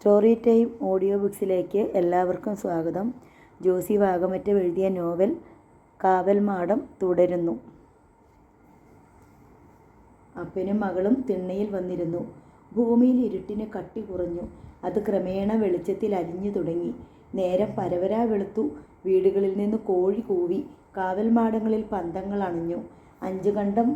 Story time audio ബുക്സിലേക്ക് എല്ലാവർക്കും സ്വാഗതം. ജോസി വാകമറ്റം എഴുതിയ നോവൽ കാവൽമാടം തുടരുന്നു. അപ്പനും മകളും തിണ്ണയിൽ വന്നിരുന്നു. ഭൂമിയിൽ ഇരുട്ടിന് കട്ടി കുറഞ്ഞു. അത് ക്രമേണ വെളിച്ചത്തിൽ അലിഞ്ഞു തുടങ്ങി. നേരം പരവരാ വെളുത്തു. വീടുകളിൽ നിന്ന് കോഴി കൂവി. കാവൽമാടങ്ങളിൽ പന്തങ്ങൾ അണഞ്ഞു. 5 കണ്ടം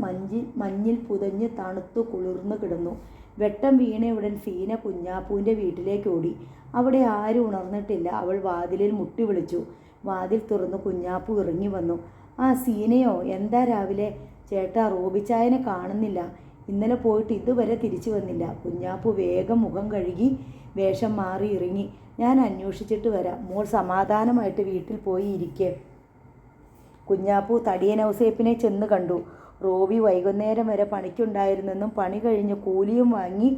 മഞ്ഞിൽ പുതഞ്ഞ് തണുത്തു കുളിർന്നു കിടന്നു. വെട്ടം വീണയുടൻ സീന കുഞ്ഞാപ്പൂവിൻ്റെ വീട്ടിലേക്ക് ഓടി. അവിടെ ആരും ഉണർന്നിട്ടില്ല. അവൾ വാതിലിൽ മുട്ടി വിളിച്ചു. വാതിൽ തുറന്ന് കുഞ്ഞാപ്പൂ ഇറങ്ങി വന്നു. ആ സീനയോ? എന്താ രാവിലെ? ചേട്ടാ, റോബിച്ചായനെ കാണുന്നില്ല. ഇന്നലെ പോയിട്ട് ഇതുവരെ തിരിച്ചു വന്നില്ല. കുഞ്ഞാപ്പൂ വേഗം മുഖം കഴുകി വേഷം മാറി ഇറങ്ങി. ഞാൻ അന്വേഷിച്ചിട്ട് വരാം. മോൾ സമാധാനമായിട്ട് വീട്ടിൽ പോയി ഇരിക്കേ. കുഞ്ഞാപ്പൂ തടിയൻ ഔസേപ്പിനെ ചെന്ന് കണ്ടു. റോബി വൈകുന്നേരം വരെ പണിക്കുണ്ടായിരുന്നെന്നും പണി കഴിഞ്ഞ് കൂലിയും വാങ്ങി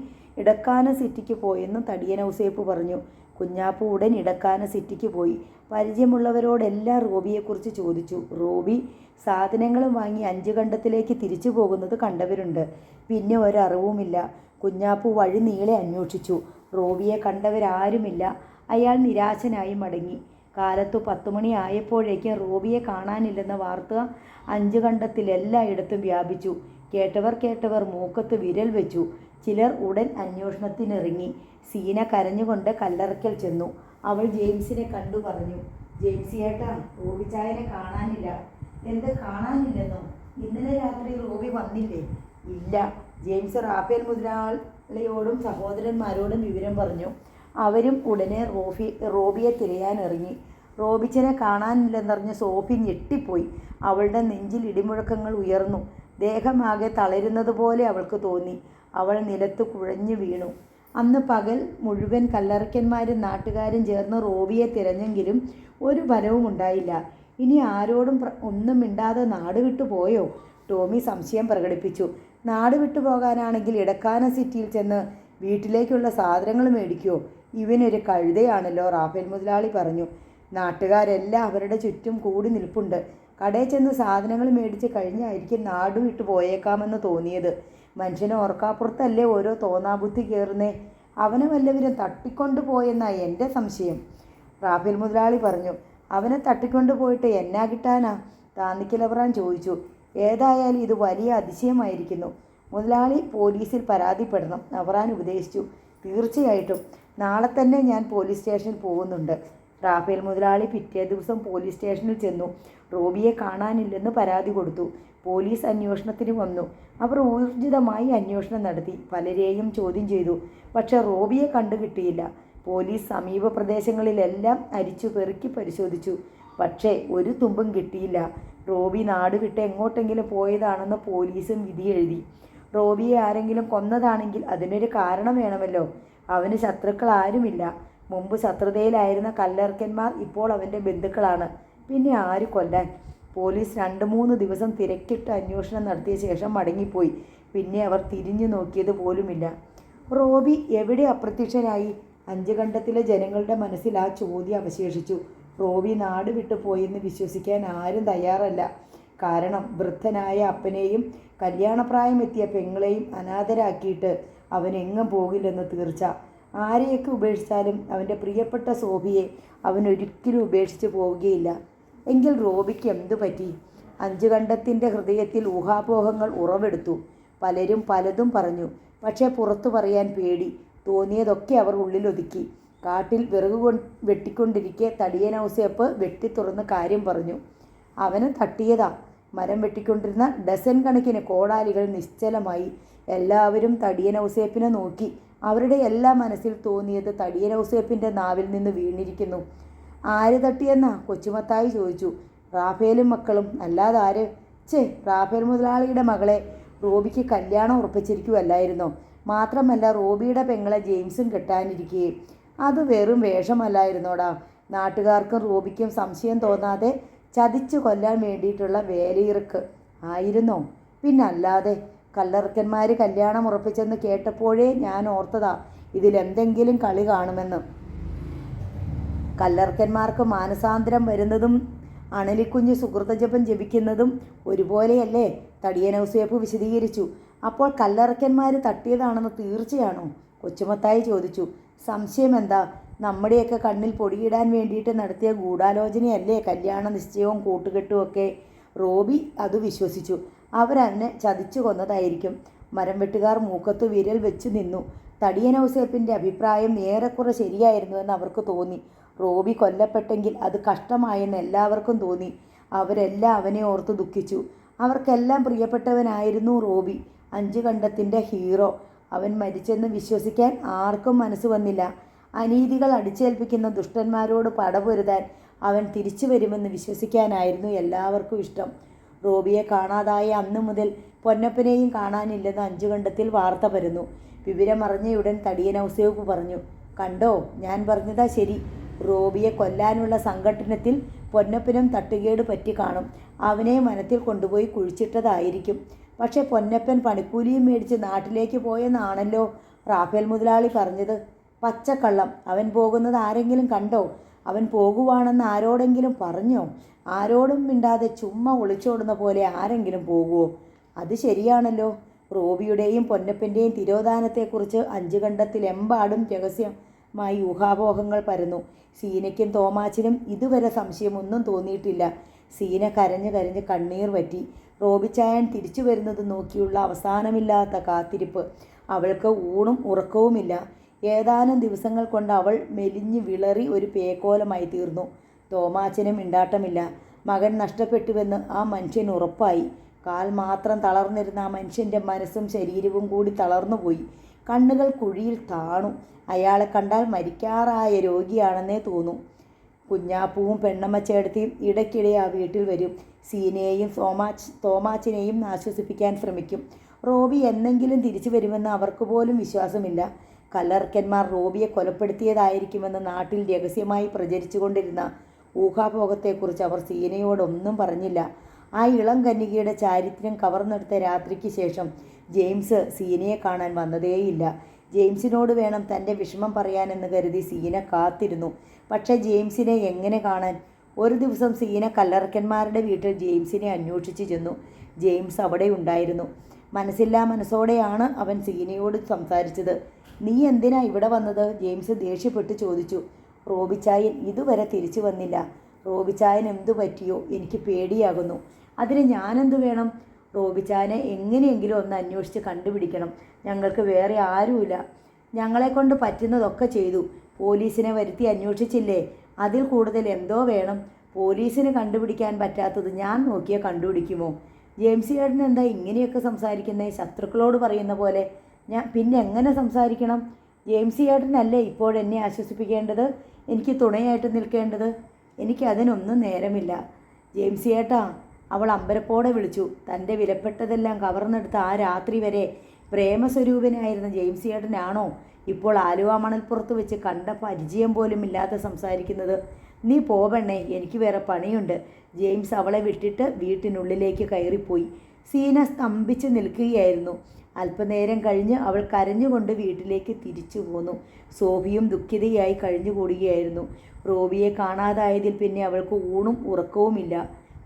ഇടക്കാന സിറ്റിക്ക് പോയെന്നും തടിയൻ ഔസേപ്പ് പറഞ്ഞു. കുഞ്ഞാപ്പൂ ഉടൻ ഇടക്കാന സിറ്റിക്ക് പോയി. പരിചയമുള്ളവരോടെല്ലാം റോബിയെക്കുറിച്ച് ചോദിച്ചു. റോബി സാധനങ്ങളും വാങ്ങി 5 കണ്ടത്തിലേക്ക് തിരിച്ചു പോകുന്നത് കണ്ടവരുണ്ട്. പിന്നെ ഒരറിവുമില്ല. കുഞ്ഞാപ്പൂ വഴി നീളെ അന്വേഷിച്ചു. റോബിയെ കണ്ടവരാരുമില്ല. അയാൾ നിരാശനായി മടങ്ങി. കാലത്തു 10 മണി ആയപ്പോഴേക്കും റോബിയെ കാണാനില്ലെന്ന വാർത്ത 5 കണ്ടത്തിൽ എല്ലായിടത്തും വ്യാപിച്ചു. കേട്ടവർ മൂക്കത്ത് വിരൽ വെച്ചു. ചിലർ ഉടൻ അന്വേഷണത്തിനിറങ്ങി. സീന കരഞ്ഞുകൊണ്ട് കല്ലറയ്ക്കൽ ചെന്നു. അവൾ ജെയിംസിനെ കണ്ടു പറഞ്ഞു, ജെയിംസ് ചേട്ടാ, റോബിച്ചായനെ കാണാനില്ല. എന്ത് കാണാനില്ലെന്നോ? ഇന്നലെ രാത്രി റോബി വന്നില്ലേ? ഇല്ല. ജെയിംസ് റാഫേൽ മുതലാളിയോടും സഹോദരന്മാരോടും വിവരം പറഞ്ഞു. അവരും ഉടനെ റോബിയെ തിരയാനിറങ്ങി. റോബിച്ചനെ കാണാനില്ലെന്നറിഞ്ഞ് സോഫി ഞെട്ടിപ്പോയി. അവളുടെ നെഞ്ചിൽ ഇടിമുഴക്കങ്ങൾ ഉയർന്നു. ദേഹമാകെ തളരുന്നത് പോലെ അവൾക്ക് തോന്നി. അവൾ നിലത്ത് കുഴഞ്ഞു വീണു. അന്ന് പകൽ മുഴുവൻ കല്ലറയ്ക്കന്മാരും നാട്ടുകാരും ചേർന്ന് റോബിയെ തിരഞ്ഞെങ്കിലും ഒരു ഫലവും ഉണ്ടായില്ല. ഇനി ആരോടും ഒന്നും മിണ്ടാതെ നാട് വിട്ടു പോയോ? ടോമി സംശയം പ്രകടിപ്പിച്ചു. നാട് വിട്ടു പോകാനാണെങ്കിൽ ഇടക്കാന സിറ്റിയിൽ ചെന്ന് വീട്ടിലേക്കുള്ള സാധനങ്ങൾ മേടിക്കുമോ? ഇവനൊരു കഴുതയാണല്ലോ, റാഫേൽ മുതലാളി പറഞ്ഞു. നാട്ടുകാരെല്ലാം അവരുടെ ചുറ്റും കൂടി നിൽപ്പുണ്ട്. കടയിൽ ചെന്ന് സാധനങ്ങൾ മേടിച്ച് കഴിഞ്ഞായിരിക്കും നാട് വിട്ടു പോയേക്കാമെന്ന് തോന്നിയത്. മനുഷ്യനെ ഓർക്കാപ്പുറത്തല്ലേ ഓരോ തോന്നാബുദ്ധി കയറുന്നേ. അവനെ വല്ലവരും തട്ടിക്കൊണ്ടു പോയെന്നാണ് എൻ്റെ സംശയം, റാഫേൽ മുതലാളി പറഞ്ഞു. അവനെ തട്ടിക്കൊണ്ടു പോയിട്ട് എന്നാ കിട്ടാനാ? താന്നിക്കലവറാൻ ചോദിച്ചു. ഏതായാലും ഇത് വലിയ അതിശയമായിരിക്കുന്നു. മുതലാളി പോലീസിൽ പരാതിപ്പെടണം, അവറാൻ ഉപദേശിച്ചു. തീർച്ചയായിട്ടും. നാളെ തന്നെ ഞാൻ പോലീസ് സ്റ്റേഷനിൽ പോകുന്നുണ്ട്. റാഫേൽ മുതലാളി പിറ്റേ ദിവസം പോലീസ് സ്റ്റേഷനിൽ ചെന്നു. റോബിയെ കാണാനില്ലെന്ന് പരാതി കൊടുത്തു. പോലീസ് അന്വേഷണത്തിന് വന്നു. അവർ ഊർജിതമായി അന്വേഷണം നടത്തി. പലരെയും ചോദ്യം ചെയ്തു. പക്ഷേ റോബിയെ കണ്ടുകിട്ടിയില്ല. പോലീസ് സമീപ പ്രദേശങ്ങളിലെല്ലാം അരിച്ചു പെറുക്കി പരിശോധിച്ചു. പക്ഷേ ഒരു തുമ്പും കിട്ടിയില്ല. റോബി നാട് വിട്ട് എങ്ങോട്ടെങ്കിലും പോയതാണെന്ന് പോലീസും വിധി എഴുതി. റോബിയെ ആരെങ്കിലും കൊന്നതാണെങ്കിൽ അതിനൊരു കാരണം വേണമല്ലോ. അവന് ശത്രുക്കൾ ആരുമില്ല. മുമ്പ് ശത്രുതയിലായിരുന്ന കല്ലറയ്ക്കന്മാർ ഇപ്പോൾ അവൻ്റെ ബന്ധുക്കളാണ്. പിന്നെ ആര് കൊല്ലാൻ? പോലീസ് 2-3 ദിവസം തിരക്കിട്ട് അന്വേഷണം നടത്തിയ ശേഷം മടങ്ങിപ്പോയി. പിന്നെ അവർ തിരിഞ്ഞു നോക്കിയത് പോലുമില്ല. റോബി എവിടെ അപ്രത്യക്ഷനായി? 5 കണ്ടത്തിലെ ജനങ്ങളുടെ മനസ്സിൽ ആ ചോദ്യം അവശേഷിച്ചു. റോബി നാട് വിട്ടു പോയെന്ന് വിശ്വസിക്കാൻ ആരും തയ്യാറല്ല. കാരണം വൃദ്ധനായ അപ്പനെയും കല്യാണപ്രായമെത്തിയ പെങ്ങളെയും അനാഥരാക്കിയിട്ട് അവനെങ്ങും പോകില്ലെന്ന് തീർച്ച. ആരെയൊക്കെ ഉപേക്ഷിച്ചാലും അവൻ്റെ പ്രിയപ്പെട്ട സോഫിയെ അവൻ ഒരിക്കലും ഉപേക്ഷിച്ച് പോവുകയില്ല. എങ്കിൽ റോബിക്ക് എന്തു പറ്റി? 5 കണ്ടത്തിൻ്റെ ഹൃദയത്തിൽ ഊഹാപോഹങ്ങൾ ഉറവെടുത്തു. പലരും പലതും പറഞ്ഞു. പക്ഷേ പുറത്തു പറയാൻ പേടി. തോന്നിയതൊക്കെ അവർ ഉള്ളിലൊതുക്കി. കാട്ടിൽ വിറക് വെട്ടിക്കൊണ്ടിരിക്കെ തടിയൻ ഔസേപ്പ് വെട്ടി തുറന്ന് കാര്യം പറഞ്ഞു. അവനെ തട്ടിയതാ. മരം വെട്ടിക്കൊണ്ടിരുന്ന ഡസൻ കണക്കിന് കോടാലികൾ നിശ്ചലമായി. എല്ലാവരും തടിയൻ ഔസേപ്പിനെ നോക്കി. അവരുടെ എല്ലാ മനസ്സിൽ തോന്നിയത് തടിയൻ ഔസേപ്പിൻ്റെ നാവിൽ നിന്ന് വീണിരിക്കുന്നു. ആര് തട്ടിയെന്നാ കൊച്ചുമത്തായി ചോദിച്ചു. റാഫേലും മക്കളും. അല്ലാതാര്? റാഫേൽ മുതലാളിയുടെ മകളെ റോബിക്ക് കല്യാണം ഉറപ്പിച്ചിരിക്കുമല്ലായിരുന്നോ? മാത്രമല്ല റോബിയുടെ പെങ്ങളെ ജെയിംസും കെട്ടാനിരിക്കുകയും. അത് വെറും വേഷമല്ലായിരുന്നോടാ. നാട്ടുകാർക്കും റോബിക്കും സംശയം തോന്നാതെ ചതിച്ചു കൊല്ലാൻ വേണ്ടിയിട്ടുള്ള വേലയിറക്ക് ആയിരുന്നോ? പിന്നല്ലാതെ. കല്ലറയ്ക്കന്മാർ കല്യാണം ഉറപ്പിച്ചെന്ന് കേട്ടപ്പോഴേ ഞാൻ ഓർത്തതാ ഇതിലെന്തെങ്കിലും കളി കാണുമെന്ന്. കല്ലറയ്ക്കന്മാർക്ക് മാനസാന്തരം വരുന്നതും അണലിക്കുഞ്ഞ് സുഹൃതജപം ജപിക്കുന്നതും ഒരുപോലെയല്ലേ? തടിയൻ ഔസേപ്പ് വിശദീകരിച്ചു. അപ്പോൾ കല്ലറയ്ക്കന്മാർ തട്ടിയതാണെന്ന് തീർച്ചയാണോ? കൊച്ചുമത്തായി ചോദിച്ചു. സംശയം എന്താ? നമ്മുടെയൊക്കെ കണ്ണിൽ പൊടിയിടാൻ വേണ്ടിയിട്ട് നടത്തിയ ഗൂഢാലോചനയല്ലേ കല്യാണ നിശ്ചയവും കൂട്ടുകെട്ടുമൊക്കെ. റോബി അത് വിശ്വസിച്ചു. അവരവനെ ചതിച്ചു കൊന്നതായിരിക്കും. മരം വെട്ടുകാർ മൂക്കത്ത് വിരൽ വെച്ച് നിന്നു. തടിയൻ ഔസേപ്പിൻ്റെ അഭിപ്രായം ഏറെക്കുറെ ശരിയായിരുന്നുവെന്ന് അവർക്ക് തോന്നി. റോബി കൊല്ലപ്പെട്ടെങ്കിൽ അത് കഷ്ടമായെന്ന് എല്ലാവർക്കും തോന്നി. അവരെല്ലാം അവനെ ഓർത്ത് ദുഃഖിച്ചു. അവർക്കെല്ലാം പ്രിയപ്പെട്ടവനായിരുന്നു റോബി, അഞ്ചുകണ്ടത്തിൻ്റെ ഹീറോ. അവൻ മരിച്ചെന്ന് വിശ്വസിക്കാൻ ആർക്കും മനസ്സ് വന്നില്ല. അനീതികൾ അടിച്ചേൽപ്പിക്കുന്ന ദുഷ്ടന്മാരോട് പടപൊരുതാൻ അവൻ തിരിച്ചു വരുമെന്ന് വിശ്വസിക്കാനായിരുന്നു എല്ലാവർക്കും ഇഷ്ടം. റോബിയെ കാണാതായ അന്നു മുതൽ പൊന്നപ്പനെയും കാണാനില്ലെന്ന് അഞ്ചുകണ്ടത്തിൽ വാർത്ത പരന്നു. വിവരമറിഞ്ഞയുടൻ തടിയൻ ഔസേപ്പ് പറഞ്ഞു, കണ്ടോ, ഞാൻ പറഞ്ഞതാ ശരി. റോബിയെ കൊല്ലാനുള്ള സംഘട്ടനത്തിൽ പൊന്നപ്പനും തട്ടുകേട് പറ്റി കാണും. അവനെ വനത്തിൽ കൊണ്ടുപോയി കുഴിച്ചിട്ടതായിരിക്കും. പക്ഷെ പൊന്നപ്പൻ പണിക്കൂലിയും മേടിച്ച് നാട്ടിലേക്ക് പോയെന്നാണല്ലോ റാഫേൽ മുതലാളി പറഞ്ഞത്. പച്ചക്കള്ളം. അവൻ പോകുന്നത് ആരെങ്കിലും കണ്ടോ? അവൻ പോകുവാണെന്ന് ആരോടെങ്കിലും പറഞ്ഞോ? ആരോടും മിണ്ടാതെ ചുമ്മാ ഒളിച്ചോടുന്ന പോലെ ആരെങ്കിലും പോകുമോ? അത് ശരിയാണല്ലോ. റോബിയുടെയും പൊന്നപ്പൻ്റെയും തിരോധാനത്തെക്കുറിച്ച് അഞ്ചുകണ്ടത്തിലെമ്പാടും രഹസ്യമായി ഊഹാപോഹങ്ങൾ പരന്നു. സീനയ്ക്കും തോമാച്ചിനും ഇതുവരെ സംശയമൊന്നും തോന്നിയിട്ടില്ല. സീന കരഞ്ഞ് കരഞ്ഞ് കണ്ണീർ വറ്റി. റോബിച്ചായൻ തിരിച്ചു വരുന്നത് നോക്കിയുള്ള അവസാനമില്ലാത്ത കാത്തിരിപ്പ്. അവൾക്ക് ഊണും ഉറക്കവുമില്ല. ഏതാനും ദിവസങ്ങൾ കൊണ്ട് അവൾ മെലിഞ്ഞു വിളറി ഒരു പേക്കോലമായി തീർന്നു. തോമാച്ചനും മിണ്ടാട്ടമില്ല. മകൻ നഷ്ടപ്പെട്ടുവെന്ന് ആ മനുഷ്യൻ ഉറപ്പായി. കാൽ മാത്രം തളർന്നിരുന്ന ആ മനുഷ്യൻ്റെ മനസ്സും ശരീരവും കൂടി തളർന്നുപോയി. കണ്ണുകൾ കുഴിയിൽ താണു. അയാളെ കണ്ടാൽ മരിക്കാറായ രോഗിയാണെന്നേ തോന്നൂ. കുഞ്ഞാപ്പൂവും പെണ്ണമ്മച്ചേടത്തിയും ഇടയ്ക്കിടെ ആ വീട്ടിൽ വരും. സീനയെയും തോമാച്ചിനെയും ആശ്വസിപ്പിക്കാൻ ശ്രമിക്കും. റോബി എന്നെങ്കിലും തിരിച്ചു വരുമെന്ന് അവർക്ക് പോലും വിശ്വാസമില്ല. കല്ലറക്കന്മാർ റോബിയെ കൊലപ്പെടുത്തിയതായിരിക്കുമെന്ന് നാട്ടിൽ രഹസ്യമായി പ്രചരിച്ചുകൊണ്ടിരുന്ന ഊഹാഭോഗത്തെക്കുറിച്ച് അവർ സീനയോടൊന്നും പറഞ്ഞില്ല. ആ ഇളം കന്യകയുടെ ചാരിത്രം കവർന്നെടുത്ത രാത്രിക്ക് ശേഷം ജെയിംസ് സീനയെ കാണാൻ വന്നതേയില്ല. ജെയിംസിനോട് വേണം തൻ്റെ വിഷമം പറയാനെന്ന് കരുതി സീന കാത്തിരുന്നു. പക്ഷേ ജെയിംസിനെ എങ്ങനെ കാണാൻ? ഒരു ദിവസം സീന കല്ലറക്കന്മാരുടെ വീട്ടിൽ ജെയിംസിനെ അന്വേഷിച്ചു ചെന്നു. ജെയിംസ് അവിടെ ഉണ്ടായിരുന്നു. മനസ്സില്ലാ മനസ്സോടെയാണ് അവൻ സീനയോട് സംസാരിച്ചത്. നീ എന്തിനാ ഇവിടെ വന്നത്? ജെയിംസ് ദേഷ്യപ്പെട്ട് ചോദിച്ചു. റോബിച്ചായൻ ഇതുവരെ തിരിച്ചു വന്നില്ല. റോബിച്ചായൻ എന്തു പറ്റിയോ? എനിക്ക് പേടിയാകുന്നു. അതിന് ഞാനെന്തു വേണം? റോബിച്ചായനെ എങ്ങനെയെങ്കിലും ഒന്ന് അന്വേഷിച്ച് കണ്ടുപിടിക്കണം. ഞങ്ങൾക്ക് വേറെ ആരുമില്ല. ഞങ്ങളെക്കൊണ്ട് പറ്റുന്നതൊക്കെ ചെയ്തു. പോലീസിനെ വരുത്തി അന്വേഷിച്ചില്ലേ? അതിൽ കൂടുതൽ എന്തോ വേണം. പോലീസിന് കണ്ടുപിടിക്കാൻ പറ്റാത്തത് ഞാൻ നോക്കിയാൽ കണ്ടുപിടിക്കുമോ? ജെയിംസ് ചേട്ടൻ എന്താ ഇങ്ങനെയൊക്കെ സംസാരിക്കുന്നത്? ശത്രുക്കളോട് പറയുന്ന പോലെ. ഞാൻ പിന്നെ എങ്ങനെ സംസാരിക്കണം? ജെയിംസ് ചേട്ടനല്ലേ ഇപ്പോഴെന്നെ ആശ്വസിപ്പിക്കേണ്ടത്, എനിക്ക് തുണയായിട്ട് നിൽക്കേണ്ടത്. എനിക്കതിനൊന്നും നേരമില്ല. ജെയിംസ് ചേട്ടാ, അവൾ അമ്പരപ്പോടെ വിളിച്ചു. തൻ്റെ വിലപ്പെട്ടതെല്ലാം കവർന്നെടുത്ത ആ രാത്രി വരെ പ്രേമസ്വരൂപനായിരുന്ന ജെയിംസ് ചേട്ടനാണോ ഇപ്പോൾ ആലുവ മണൽപ്പുറത്ത് വെച്ച് കണ്ട പരിചയം പോലും ഇല്ലാതെ സംസാരിക്കുന്നത്? നീ പോവണ്ണേ, എനിക്ക് വേറെ പണിയുണ്ട്. ജെയിംസ് അവളെ വിട്ടിട്ട് വീട്ടിനുള്ളിലേക്ക് കയറിപ്പോയി. സീന സ്തംഭിച്ച് നിൽക്കുകയായിരുന്നു. അല്പനേരം കഴിഞ്ഞ് അവൾ കരഞ്ഞുകൊണ്ട് വീട്ടിലേക്ക് തിരിച്ചു പോന്നു. സോഫിയും ദുഃഖിതയായി കഴിഞ്ഞുകൂടുകയായിരുന്നു. റോബിയെ കാണാതായതിൽ പിന്നെ അവൾക്ക് ഊണും ഉറക്കവുമില്ല.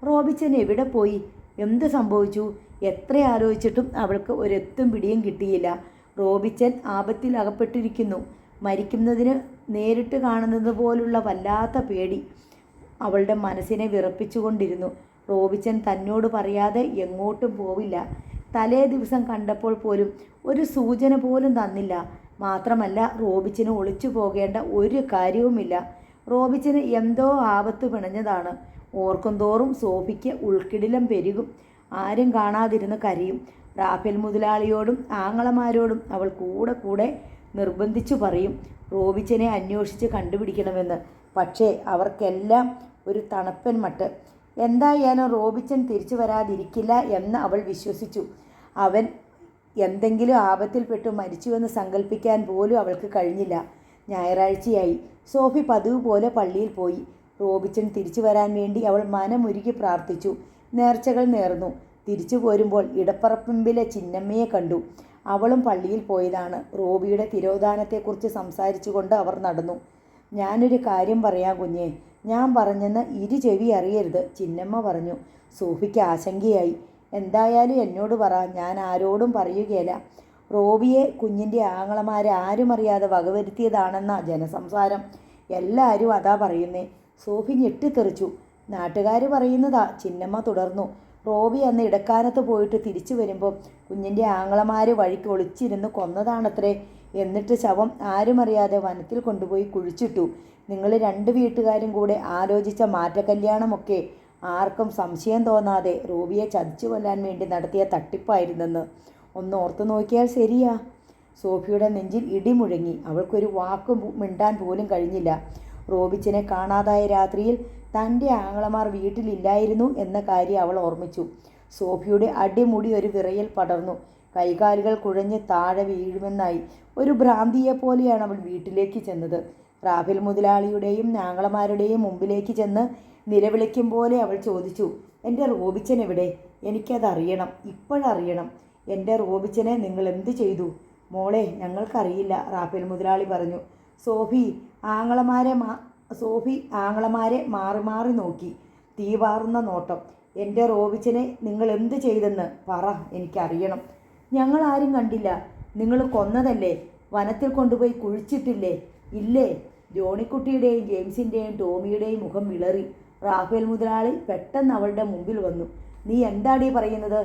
റോബിച്ചൻ എവിടെ പോയി? എന്ത് സംഭവിച്ചു? എത്ര ആലോചിച്ചിട്ടും അവൾക്ക് ഒരെത്തും പിടിയും കിട്ടിയില്ല. റോബിച്ചൻ ആപത്തിൽ അകപ്പെട്ടിരിക്കുന്നു. മരിക്കുന്നതിന് നേരിട്ട് കാണുന്നത് പോലുള്ള വല്ലാത്ത പേടി അവളുടെ മനസ്സിനെ വിറപ്പിച്ചുകൊണ്ടിരുന്നു. റോബിച്ചൻ തന്നോട് പറയാതെ എങ്ങോട്ടും പോവില്ല. തലേ ദിവസം കണ്ടപ്പോൾ പോലും ഒരു സൂചന പോലും തന്നില്ല. മാത്രമല്ല, റോബിച്ചന് ഒളിച്ചു പോകേണ്ട ഒരു കാര്യവുമില്ല. റോബിച്ചന് എന്തോ ആപത്ത് പിണഞ്ഞതാണ്. ഓർക്കും തോറും സോഫിക്ക് ഉൾക്കിടിലം പെരുകും. ആരും കാണാതിരുന്ന് കരയും. റാഫേൽ മുതലാളിയോടും ആങ്ങളമാരോടും അവൾ കൂടെ കൂടെ നിർബന്ധിച്ചു പറയും റോബിച്ചനെ അന്വേഷിച്ച് കണ്ടുപിടിക്കണമെന്ന്. പക്ഷേ അവർക്കെല്ലാം ഒരു തണുപ്പൻ മട്ട്. എന്തായാലും റോബിച്ചൻ തിരിച്ചു വരാതിരിക്കില്ല എന്ന് അവൾ വിശ്വസിച്ചു. അവൻ എന്തെങ്കിലും ആപത്തിൽപ്പെട്ടു മരിച്ചുവെന്ന് സങ്കല്പിക്കാൻ പോലും അവൾക്ക് കഴിഞ്ഞില്ല. ഞായറാഴ്ചയായി. സോഫി പതിവ് പോലെ പള്ളിയിൽ പോയി. റോബിച്ചൻ തിരിച്ചു വരാൻ വേണ്ടി അവൾ മനമുരുകി പ്രാർത്ഥിച്ചു. നേർച്ചകൾ നേർന്നു. തിരിച്ചു പോരുമ്പോൾ ഇടപ്പറപ്പിലെ ചിന്നമ്മയെ കണ്ടു. അവളും പള്ളിയിൽ പോയതാണ്. റോബിയുടെ തിരോധാനത്തെക്കുറിച്ച് സംസാരിച്ചുകൊണ്ട് അവർ നടന്നു. ഞാനൊരു കാര്യം പറയാം കുഞ്ഞേ, ഞാൻ പറഞ്ഞെന്ന് ഇരു ചെവി അറിയരുത്, ചിന്നമ്മ പറഞ്ഞു. സോഫിക്ക് ആശങ്കയായി. എന്തായാലും എന്നോട് പറ, ഞാൻ ആരോടും പറയുകയില്ല. റോബിയെ കുഞ്ഞിൻ്റെ ആങ്ങളമാരെ ആരും അറിയാതെ വകവരുത്തിയതാണെന്ന ജനസംസാരം. എല്ലാവരും അതാ പറയുന്നേ. സോഫി ഞെട്ടിത്തെറിച്ചു. നാട്ടുകാർ പറയുന്നതാ. ചിന്നമ്മ തുടർന്നു. റോബി അന്ന് ഇടക്കാനത്ത് പോയിട്ട് തിരിച്ചു വരുമ്പോൾ കുഞ്ഞിൻ്റെ ആങ്ങളമാർ വഴിക്ക് ഒളിച്ചിരുന്ന് കൊന്നതാണത്രേ. എന്നിട്ട് ശവം ആരും അറിയാതെ വനത്തിൽ കൊണ്ടുപോയി കുഴിച്ചിട്ടു. നിങ്ങൾ രണ്ട് വീട്ടുകാരും കൂടെ ആലോചിച്ച മാറ്റക്കല്യാണമൊക്കെ ആർക്കും സംശയം തോന്നാതെ റോബിയെ ചതിച്ചു കൊല്ലാൻ വേണ്ടി നടത്തിയ തട്ടിപ്പായിരുന്നെന്ന് ഒന്ന് ഓർത്തു നോക്കിയാൽ ശരിയാ. സോഫിയുടെ നെഞ്ചിൽ ഇടിമുഴങ്ങി. അവൾക്കൊരു വാക്ക് മിണ്ടാൻ പോലും കഴിഞ്ഞില്ല. റോബിച്ചനെ കാണാതായ രാത്രിയിൽ തൻ്റെ ആങ്ങളമാർ വീട്ടിലില്ലായിരുന്നു എന്ന കാര്യം അവൾ ഓർമ്മിച്ചു. സോഫിയുടെ അടിമുടി ഒരു വിറയൽ പടർന്നു. കൈകാലുകൾ കുഴഞ്ഞ് താഴെ വീഴുമെന്നായി. ഒരു ഭ്രാന്തിയെപ്പോലെയാണ് അവൾ വീട്ടിലേക്ക് ചെന്നത്. റാഫേൽ മുതലാളിയുടെയും ആങ്ങളമാരുടെയും മുമ്പിലേക്ക് ചെന്ന് നിലവിളിക്കും പോലെ അവൾ ചോദിച്ചു, എൻ്റെ റോബിച്ചൻ എവിടെ? എനിക്കതറിയണം, ഇപ്പോഴറിയണം. എൻ്റെ റോബിച്ചനെ നിങ്ങൾ എന്ത് ചെയ്തു? മോളെ, ഞങ്ങൾക്കറിയില്ല, റാഫേൽ മുതലാളി പറഞ്ഞു. സോഫി ആങ്ങളമാരെ മാറി മാറി നോക്കി. തീവാറുന്ന നോട്ടം. എൻ്റെ റോബിച്ചനെ നിങ്ങൾ എന്ത് ചെയ്തെന്ന് പറ, എനിക്കറിയണം. ഞങ്ങളാരും കണ്ടില്ല. നിങ്ങൾ കൊന്നതല്ലേ? വനത്തിൽ കൊണ്ടുപോയി കുഴിച്ചിട്ടില്ലേ? ഇല്ലേ? ജോണിക്കുട്ടിയുടെയും ജെയിംസിൻ്റെയും ടോമിയുടെയും മുഖം വിളറി. റാഫേൽ മുതലാളി പെട്ടെന്ന് അവളുടെ മുമ്പിൽ വന്നു. നീ എന്താടീ പറയുന്നത്?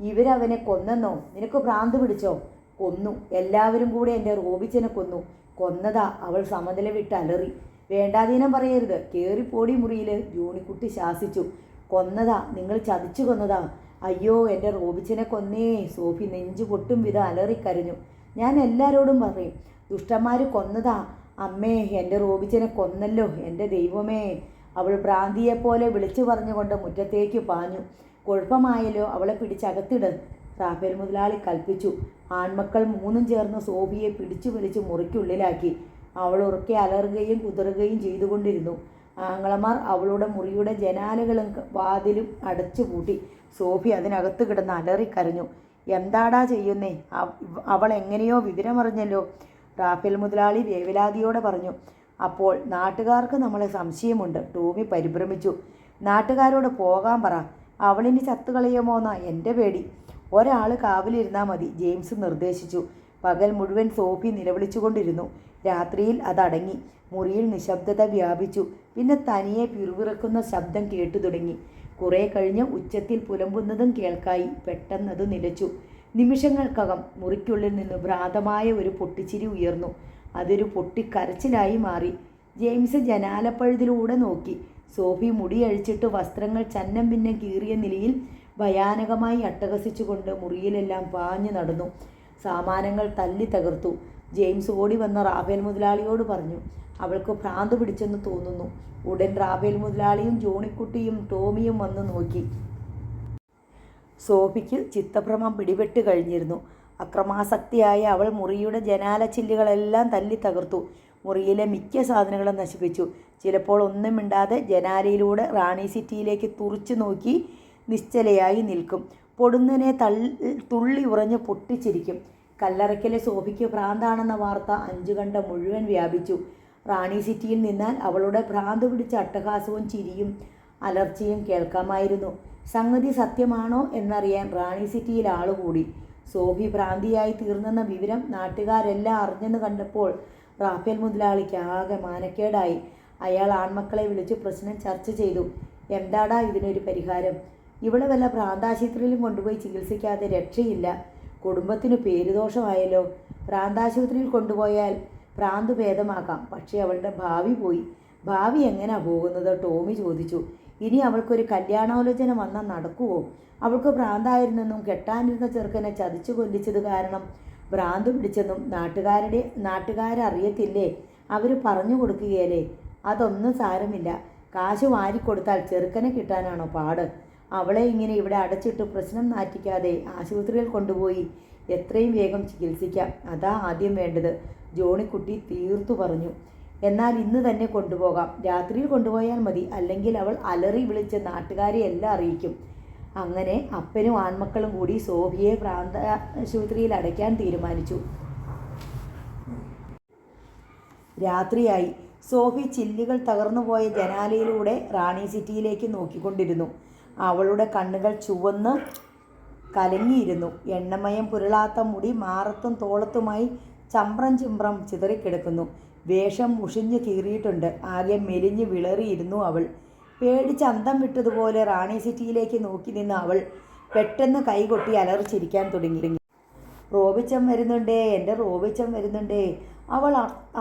ഇവരവനെ കൊന്നെന്നോ? നിനക്ക് ഭ്രാന്ത് പിടിച്ചോ? കൊന്നു. എല്ലാവരും കൂടെ എൻ്റെ റോബിച്ചനെ കൊന്നു. കൊന്നതാ. അവൾ സമനില വിട്ട് അലറി. വേണ്ടാതീനം പറയരുത്, കേറിപ്പോടി മുറിയിൽ, ജോണിക്കുട്ടി ശാസിച്ചു. കൊന്നതാ, നിങ്ങൾ ചതിച്ചു കൊന്നതാ. അയ്യോ, എൻ്റെ റോബിച്ചനെ കൊന്നേ. സോഫി നെഞ്ചു പൊട്ടും വിധം അലറിക്കരഞ്ഞു. ഞാൻ എല്ലാവരോടും പറയും, ദുഷ്ടന്മാർ കൊന്നതാ. അമ്മേ, എൻ്റെ റോബിച്ചനെ കൊന്നല്ലോ, എൻ്റെ ദൈവമേ. അവൾ ഭ്രാന്തിയെപ്പോലെ വിളിച്ചു പറഞ്ഞുകൊണ്ട് മുറ്റത്തേക്ക് പാഞ്ഞു. കുഴപ്പമായല്ലോ, അവളെ പിടിച്ചകത്തിട്, റാഫേൽ മുതലാളി കൽപ്പിച്ചു. ആൺമക്കൾ മൂന്നും ചേർന്ന് സോഫിയെ പിടിച്ചു വലിച്ച് മുറിക്കുള്ളിലാക്കി. അവൾ ഉറക്കെ അലറുകയും കുതറുകയും ചെയ്തുകൊണ്ടിരുന്നു. ആങ്ങളമാർ അവളുടെ മുറിയുടെ ജനാലകളും വാതിലും അടച്ചു പൂട്ടി. സോഫി അതിനകത്ത് കിടന്ന് അലറിക്കരഞ്ഞു. എന്താടാ ചെയ്യുന്നേ? അവൾ എങ്ങനെയോ വിവരമറിഞ്ഞല്ലോ, റാഫേൽ മുതലാളി വേവലാതിയോടെ പറഞ്ഞു. അപ്പോൾ നാട്ടുകാർക്ക് നമ്മളെ സംശയമുണ്ട്, ടോമി പരിഭ്രമിച്ചു. നാട്ടുകാരോട് പോകാൻ പറ, അവളിനി ചത്തുകളയുമോന്നാ എൻ്റെ പേടി. ഒരാൾ കാവലിരുന്നാൽ മതി, ജെയിംസ് നിർദ്ദേശിച്ചു. പകൽ മുഴുവൻ സോഫി നിലവിളിച്ചുകൊണ്ടിരുന്നു. രാത്രിയിൽ അതടങ്ങി. മുറിയിൽ നിശബ്ദത വ്യാപിച്ചു. പിന്നെ തനിയെ പിറുപിറുക്കുന്ന ശബ്ദം കേട്ടു തുടങ്ങി. കുറേ കഴിഞ്ഞ് ഉച്ചത്തിൽ പുലമ്പുന്നതും കേൾക്കായി. പെട്ടെന്നത് നിലച്ചു. നിമിഷങ്ങൾക്കകം മുറിക്കുള്ളിൽ നിന്ന് ഭ്രാന്തമായ ഒരു പൊട്ടിച്ചിരി ഉയർന്നു. അതൊരു പൊട്ടിക്കരച്ചിലായി മാറി. ജെയിംസ് ജനാലപ്പഴുതിലൂടെ നോക്കി. സോഫി മുടിയഴിച്ചിട്ട് വസ്ത്രങ്ങൾ ചന്നം ഭിന്നം കീറിയ നിലയിൽ ഭയാനകമായി അട്ടഹസിച്ചുകൊണ്ട് മുറിയിലെല്ലാം പാഞ്ഞു നടന്നു. സാമാനങ്ങൾ തല്ലി തകർത്തു. ജെയിംസ് ഓടി വന്ന റാഫേൽ മുതലാളിയോട് പറഞ്ഞു, അവൾക്ക് ഭ്രാന്ത് പിടിച്ചെന്ന് തോന്നുന്നു. ഉടൻ റാഫേൽ മുതലാളിയും ജോണിക്കുട്ടിയും ടോമിയും വന്ന് നോക്കി. സോഫിക്ക് ചിത്തഭ്രമം പിടിപെട്ട് കഴിഞ്ഞിരുന്നു. അക്രമാസക്തിയായ അവൾ മുറിയുടെ ജനാല ചില്ലുകളെല്ലാം തല്ലി തകർത്തു. മുറിയിലെ മിക്ക സാധനങ്ങളും നശിപ്പിച്ചു. ചിലപ്പോൾ ഒന്നും മിണ്ടാതെ ജനാലയിലൂടെ റാണി സിറ്റിയിലേക്ക് തുറിച്ചു നോക്കി നിശ്ചലയായി നിൽക്കും. പൊടുന്നനെ തുള്ളി ഉറഞ്ഞ് പൊട്ടിച്ചിരിക്കും. കല്ലറയ്ക്കലെ സോഫിക്ക് ഭ്രാന്താണെന്ന വാർത്ത 5 കണ്ടം മുഴുവൻ വ്യാപിച്ചു. റാണി സിറ്റിയിൽ നിന്നാൽ അവളുടെ ഭ്രാന്ത് പിടിച്ച അട്ടഹാസവും ചിരിയും അലർച്ചയും കേൾക്കാമായിരുന്നു. സംഗതി സത്യമാണോ എന്നറിയാൻ റാണി സിറ്റിയിൽ ആളുകൂടി. സോഫി ഭ്രാന്തിയായി തീർന്നെന്ന വിവരം നാട്ടുകാരെല്ലാം അറിഞ്ഞെന്ന് കണ്ടപ്പോൾ റാഫേൽ മുതലാളിക്ക് ആകെ മാനക്കേടായി. അയാൾ ആൺമക്കളെ വിളിച്ച് പ്രശ്നം ചർച്ച ചെയ്തു. എന്താടാ ഇതിനൊരു പരിഹാരം? ഇവിടെ വല്ല ഭ്രാന്താശുപത്രിയിലും കൊണ്ടുപോയി ചികിത്സിക്കാതെ രക്ഷയില്ല. കുടുംബത്തിന് പേരുദോഷമായല്ലോ. ഭ്രാന്താശുപത്രിയിൽ കൊണ്ടുപോയാൽ ഭ്രാന്ത് ഭേദമാക്കാം, പക്ഷേ അവളുടെ ഭാവി പോയി. ഭാവി എങ്ങനെയാ പോകുന്നത്? ടോമി ചോദിച്ചു. ഇനി അവൾക്കൊരു കല്യാണാലോചന വന്നാൽ നടക്കുമോ? അവൾക്ക് ഭ്രാന്തായിരുന്നെന്നും കെട്ടാനിരുന്ന ചെറുക്കനെ ചതിച്ചു കൊല്ലിച്ചത് കാരണം ഭ്രാന്ത് പിടിച്ചെന്നും നാട്ടുകാരറിയത്തില്ലേ? അവർ പറഞ്ഞു കൊടുക്കുകയല്ലേ? അതൊന്നും സാരമില്ല. കാശ് വാരിക്കൊടുത്താൽ ചെറുക്കനെ കിട്ടാനാണോ പാട്? അവളെ ഇങ്ങനെ ഇവിടെ അടച്ചിട്ട് പ്രശ്നം നാറ്റിക്കാതെ ആശുപത്രിയിൽ കൊണ്ടുപോയി എത്രയും വേഗം ചികിത്സിക്കാം. അതാ ആദ്യം വേണ്ടത്, ജോണിക്കുട്ടി തീർത്തു പറഞ്ഞു. എന്നാൽ ഇന്ന് തന്നെ കൊണ്ടുപോകാം. രാത്രിയിൽ കൊണ്ടുപോയാൽ മതി. അല്ലെങ്കിൽ അവൾ അലറി വിളിച്ച് നാട്ടുകാരെ എല്ലാം അറിയിക്കും. അങ്ങനെ അപ്പനും ആൺമക്കളും കൂടി സോഫിയെ ഭ്രാന്താശുപത്രിയിൽ അടയ്ക്കാൻ തീരുമാനിച്ചു. രാത്രിയായി. സോഫി ചില്ലുകൾ തകർന്നുപോയ ജനാലയിലൂടെ റാണി സിറ്റിയിലേക്ക് നോക്കിക്കൊണ്ടിരുന്നു. അവളുടെ കണ്ണുകൾ ചുവന്ന് കലങ്ങിയിരുന്നു. എണ്ണമയം പുരളാത്ത മുടി മാറത്തും തോളത്തുമായി ചമ്പ്രം ചിമ്പ്രം ചിതറിക്കിടക്കുന്നു. വേഷം മുഷിഞ്ഞു കീറിയിട്ടുണ്ട്. ആകെ മെലിഞ്ഞു വിളറിയിരുന്നു അവൾ. പേടിച്ച് അന്തം വിട്ടതുപോലെ റാണി സിറ്റിയിലേക്ക് നോക്കി നിന്ന അവൾ പെട്ടെന്ന് കൈകൊട്ടി അലറിച്ചിരിക്കാൻ തുടങ്ങി. റോബിച്ചൻ വരുന്നുണ്ടേ, എൻ്റെ റോബിച്ചൻ വരുന്നുണ്ടേ. അവൾ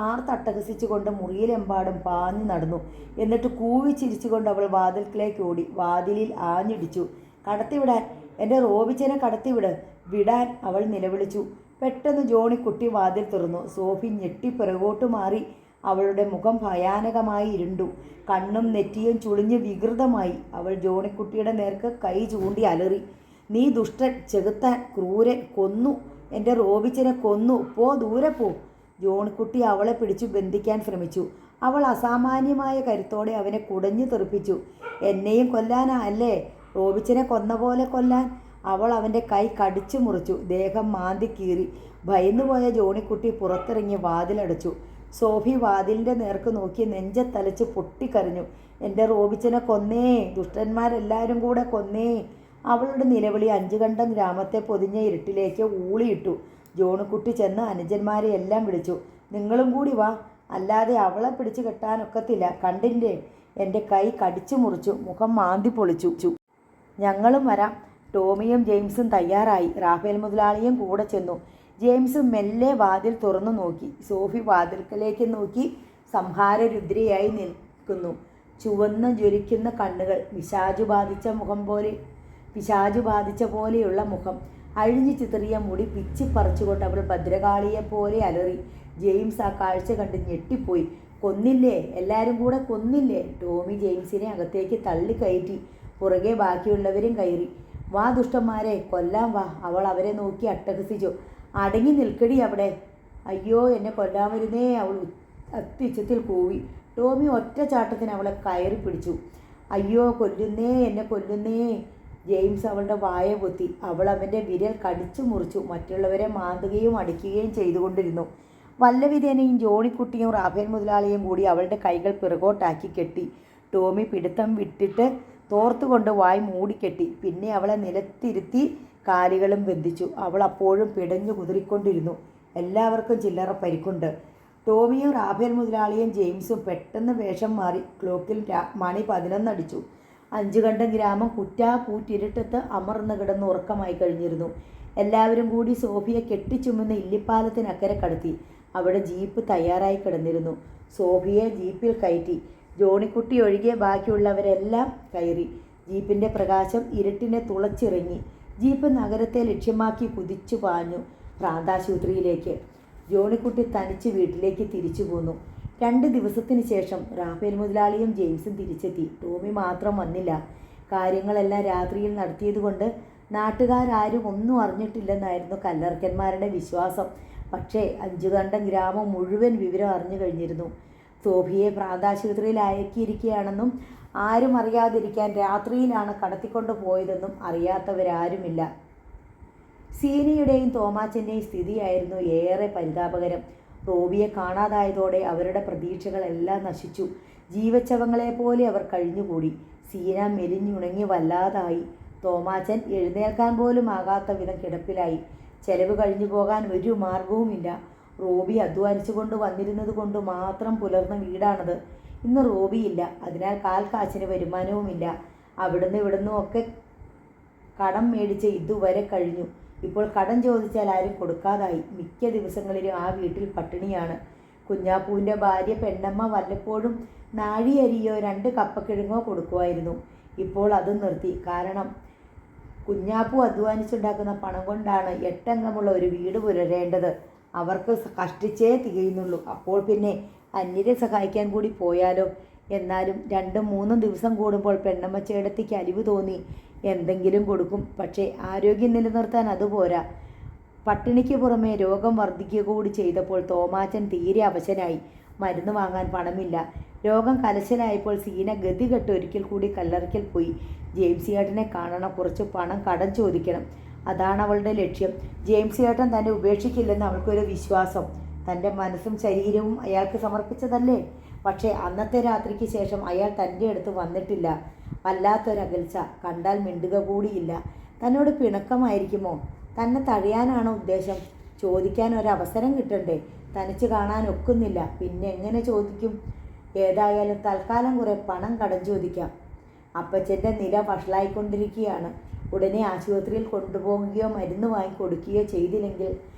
ആർത്തട്ടഹസിച്ചുകൊണ്ട് മുറിയിലെമ്പാടും പാഞ്ഞു നടന്നു. എന്നിട്ട് കൂവി ചിരിച്ചുകൊണ്ട് അവൾ വാതിൽക്കിലേക്ക് ഓടി. വാതിലിൽ ആഞ്ഞിടിച്ചു. കടത്തിവിടാൻ, എൻ്റെ റോബിച്ചനെ കടത്തിവിട്. വിടാൻ അവൾ നിലവിളിച്ചു. പെട്ടെന്ന് ജോണിക്കുട്ടി വാതിൽ തുറന്നു. സോഫി ഞെട്ടി പിറകോട്ട് മാറി. അവളുടെ മുഖം ഭയാനകമായി ഇരുണ്ടു. കണ്ണും നെറ്റിയും ചുളിഞ്ഞ് വികൃതമായി. അവൾ ജോണിക്കുട്ടിയുടെ നേർക്ക് കൈ ചൂണ്ടി അലറി. നീ ദുഷ്ടൻ, ചെകുത്താൻ, ക്രൂരൻ, കൊന്നു, എൻ്റെ റോബിച്ചനെ കൊന്നു, പോ, ദൂരെ പോ. ജോണിക്കുട്ടി അവളെ പിടിച്ചു ബന്ധിക്കാൻ ശ്രമിച്ചു. അവൾ അസാമാന്യമായ കരുത്തോടെ അവനെ കുടഞ്ഞു തെറിപ്പിച്ചു. എന്നെയും കൊല്ലാനാ അല്ലേ? റോബിച്ചനെ കൊന്ന പോലെ കൊല്ലാൻ. അവൾ അവൻ്റെ കൈ കടിച്ചു മുറിച്ചു. ദേഹം മാന്തി കീറി. ഭയന്നുപോയ ജോണിക്കുട്ടി പുറത്തിറങ്ങി വാതിലടച്ചു. സോഫി വാതിലിൻ്റെ നേർക്ക് നോക്കി നെഞ്ചത്തലച്ച് പൊട്ടിക്കരഞ്ഞു. എൻ്റെ റോബിച്ചനെ കൊന്നേ, ദുഷ്ടന്മാരെല്ലാവരും കൂടെ കൊന്നേ. അവളുടെ നിലവിളി 5 കണ്ടം ഗ്രാമത്തെ പൊതിഞ്ഞ ഇരുട്ടിലേക്ക് ഊളിയിട്ടു. ജോണിക്കുട്ടി ചെന്ന് അനുജന്മാരെ എല്ലാം വിളിച്ചു. നിങ്ങളും കൂടി വാ, അല്ലാതെ അവളെ പിടിച്ചു കെട്ടാനൊക്കത്തില്ല. കണ്ടില്ലേ, എൻ്റെ കൈ കടിച്ചു മുറിച്ചു, മുഖം മാന്തി പൊളിച്ചു. ഞങ്ങളും വരാം. ടോമിയും ജെയിംസും തയ്യാറായി. റാഫേൽ മുതലാളിയും കൂടെ ചെന്നു. ജെയിംസ് മെല്ലെ വാതിൽ തുറന്നു നോക്കി. സോഫി വാതിൽക്കലേക്ക് നോക്കി സംഹാരരുദ്രയായി നിൽക്കുന്നു. ചുവന്ന് ജ്വലിക്കുന്ന കണ്ണുകൾ, പിശാചു ബാധിച്ച പോലെയുള്ള മുഖം, അഴിഞ്ഞു ചിതറിയ മുടി പിച്ചിപ്പറിച്ചുകൊണ്ട് അവൾ ഭദ്രകാളിയെപ്പോലെ അലറി. ജെയിംസ് ആ കാഴ്ച കണ്ട് ഞെട്ടിപ്പോയി. കൊന്നില്ലേ, എല്ലാവരും കൂടെ കൊന്നില്ലേ? ടോമി ജെയിംസിനെ അകത്തേക്ക് തള്ളിക്കയറ്റി. പുറകെ ബാക്കിയുള്ളവരും കയറി. വാ ദുഷ്ടന്മാരെ, കൊല്ലാൻ വാ. അവൾ അവരെ നോക്കി അട്ടഹസിച്ചു. അടങ്ങി നിൽക്കടി അവിടെ. അയ്യോ, എന്നെ കൊല്ലാൻ വരുന്നേ, അവൾ അത്യുച്ചത്തിൽ കൂവി. ടോമി ഒറ്റ ചാട്ടത്തിന് അവളെ കയറി പിടിച്ചു. അയ്യോ, കൊല്ലുന്നേ, എന്നെ കൊല്ലുന്നേ. ജെയിംസ് അവളുടെ വായ പൊത്തി. അവൾ അവൻ്റെ വിരൽ കടിച്ചു മുറിച്ചു. മറ്റുള്ളവരെ മാന്തുകയും അടിക്കുകയും ചെയ്തുകൊണ്ടിരുന്നു. വല്ലവിധേനയും ജോണിക്കുട്ടിയും റാഫേൽ മുതലാളിയും കൂടി അവളുടെ കൈകൾ പിറകോട്ടാക്കി കെട്ടി. ടോമി പിടുത്തം വിട്ടിട്ട് തോർത്തുകൊണ്ട് വായ് മൂടിക്കെട്ടി. പിന്നെ അവളെ നിലത്തിരുത്തി കാലുകളും ബന്ധിച്ചു. അവൾ അപ്പോഴും പിടഞ്ഞു കുതിറിക്കൊണ്ടിരുന്നു. എല്ലാവർക്കും ചില്ലറ പരിക്കുണ്ട്. ടോമിയും റാഫേൽ മുതലാളിയും ജെയിംസും പെട്ടെന്ന് വേഷം മാറി. ക്ലോക്കിൽ മണി 11 അടിച്ചു. 5 കണ്ടം ഗ്രാമം കുറ്റാപ്പൂറ്റിരുട്ടത്ത് അമർന്ന് കിടന്ന് ഉറക്കമായി കഴിഞ്ഞിരുന്നു. എല്ലാവരും കൂടി സോഫിയെ കെട്ടിച്ചുമന്ന് ഇല്ലിപ്പാലത്തിനക്കരെ കടത്തി. അവിടെ ജീപ്പ് തയ്യാറായി കിടന്നിരുന്നു. സോഫിയെ ജീപ്പിൽ കയറ്റി. ജോണിക്കുട്ടി ഒഴികെ ബാക്കിയുള്ളവരെല്ലാം കയറി. ജീപ്പിൻ്റെ പ്രകാശം ഇരുട്ടിനെ തുളച്ചിറങ്ങി. ജീപ്പ് നഗരത്തെ ലക്ഷ്യമാക്കി കുതിച്ചു പാഞ്ഞു ഭ്രാന്താശുപത്രിയിലേക്ക്. ജോണിക്കുട്ടി തനിച്ച് വീട്ടിലേക്ക് തിരിച്ചു പോന്നു. 2 ദിവസത്തിന് ശേഷം റാഫേൽ മുതലാളിയും ജെയിംസും തിരിച്ചെത്തി. ടോമി മാത്രം വന്നില്ല. കാര്യങ്ങളെല്ലാം രാത്രിയിൽ നടത്തിയതുകൊണ്ട് നാട്ടുകാരും ഒന്നും അറിഞ്ഞിട്ടില്ലെന്നായിരുന്നു കല്ലറക്കന്മാരുടെ വിശ്വാസം. പക്ഷേ 5 കണ്ടം ഗ്രാമം മുഴുവൻ വിവരം അറിഞ്ഞു കഴിഞ്ഞിരുന്നു. സോഫിയെ ഭ്രാന്താശുപത്രിയിൽ അയക്കിയിരിക്കുകയാണെന്നും ആരും അറിയാതിരിക്കാൻ രാത്രിയിലാണ് കടത്തിക്കൊണ്ട് പോയതെന്നും അറിയാത്തവരാരുമില്ല. സീനയുടെയും തോമാച്ചൻ്റെയും സ്ഥിതിയായിരുന്നു ഏറെ പരിതാപകരം. റോബിയെ കാണാതായതോടെ അവരുടെ പ്രതീക്ഷകളെല്ലാം നശിച്ചു. ജീവച്ഛവങ്ങളെപ്പോലെ അവർ കഴിഞ്ഞുകൂടി. സീന മെലിഞ്ഞുണങ്ങി വല്ലാതായി. തോമാച്ചൻ എഴുന്നേൽക്കാൻ പോലും ആകാത്ത വിധം കിടപ്പിലായി. ചെലവ് കഴിഞ്ഞു പോകാൻ ഒരു മാർഗവുമില്ല. റോബി അധ്വാനിച്ചു കൊണ്ട് വന്നിരുന്നത് കൊണ്ട് മാത്രം പുലർന്ന വീടാണത്. ഇന്ന് റോബിയില്ല. അതിനാൽ കാൽക്കാശിന് വരുമാനവുമില്ല. ഇവിടുന്നും ഒക്കെ കടം മേടിച്ച് ഇതുവരെ കഴിഞ്ഞു. ഇപ്പോൾ കടം ചോദിച്ചാൽ ആരും കൊടുക്കാതായി. മിക്ക ദിവസങ്ങളിലും ആ വീട്ടിൽ പട്ടിണിയാണ്. കുഞ്ഞാപ്പൂവിൻ്റെ ഭാര്യ പെണ്ണമ്മ വല്ലപ്പോഴും നാഴിയരിയോ 2 കപ്പക്കിഴങ്ങോ കൊടുക്കുമായിരുന്നു. ഇപ്പോൾ അതും നിർത്തി. കാരണം കുഞ്ഞാപ്പൂ അധ്വാനിച്ചുണ്ടാക്കുന്ന പണം കൊണ്ടാണ് 8 അംഗമുള്ള ഒരു വീട് പുലരേണ്ടത്. അവർക്ക് കഷ്ടിച്ചേ തികയുന്നുള്ളൂ. അപ്പോൾ പിന്നെ അന്യരെ സഹായിക്കാൻ കൂടി പോയാലോ? എന്നാലും 2-3 ദിവസം കൂടുമ്പോൾ പെണ്ണമ്മച്ചേടത്തിക്ക് അലിവ് തോന്നി എന്തെങ്കിലും കൊടുക്കും. പക്ഷേ ആരോഗ്യം നിലനിർത്താൻ അതുപോരാ. പട്ടിണിക്ക് പുറമെ രോഗം വർദ്ധിക്കുക കൂടി ചെയ്തപ്പോൾ തോമാച്ചൻ തീരെ അവശനായി. മരുന്ന് വാങ്ങാൻ പണമില്ല. രോഗം കലശലായപ്പോൾ സീന ഗതികെട്ട് ഒരിക്കൽ കൂടി കല്ലറയ്ക്കൽ പോയി. ജെയിംസ് ചേട്ടനെ കാണണം, കുറച്ച് പണം കടം ചോദിക്കണം. അതാണ് അവളുടെ ലക്ഷ്യം. ജെയിംസ് ചേട്ടൻ തന്നെ ഉപേക്ഷിക്കില്ലെന്ന് അവൾക്കൊരു വിശ്വാസം. തൻ്റെ മനസ്സും ശരീരവും അയാൾക്ക് സമർപ്പിച്ചതല്ലേ? പക്ഷേ അന്നത്തെ രാത്രിക്ക് ശേഷം അയാൾ തൻ്റെ അടുത്ത് വന്നിട്ടില്ല. വല്ലാത്തൊരകൽച്ച. കണ്ടാൽ മിണ്ടുക കൂടിയില്ല. തന്നോട് പിണക്കമായിരിക്കുമോ? തന്നെ തഴയാനാണോ ഉദ്ദേശം? ചോദിക്കാൻ ഒരവസരം കിട്ടണ്ടേ? തനിച്ച് കാണാൻ ഒക്കുന്നില്ല, പിന്നെ എങ്ങനെ ചോദിക്കും? ഏതായാലും തൽക്കാലം കുറെ പണം കടം ചോദിക്കാം. അപ്പച്ചൻ്റെ നില വഷളായിക്കൊണ്ടിരിക്കുകയാണ്. ഉടനെ ആശുപത്രിയിൽ കൊണ്ടുപോകുകയോ മരുന്ന് വാങ്ങിക്കൊടുക്കുകയോ ചെയ്തില്ലെങ്കിൽ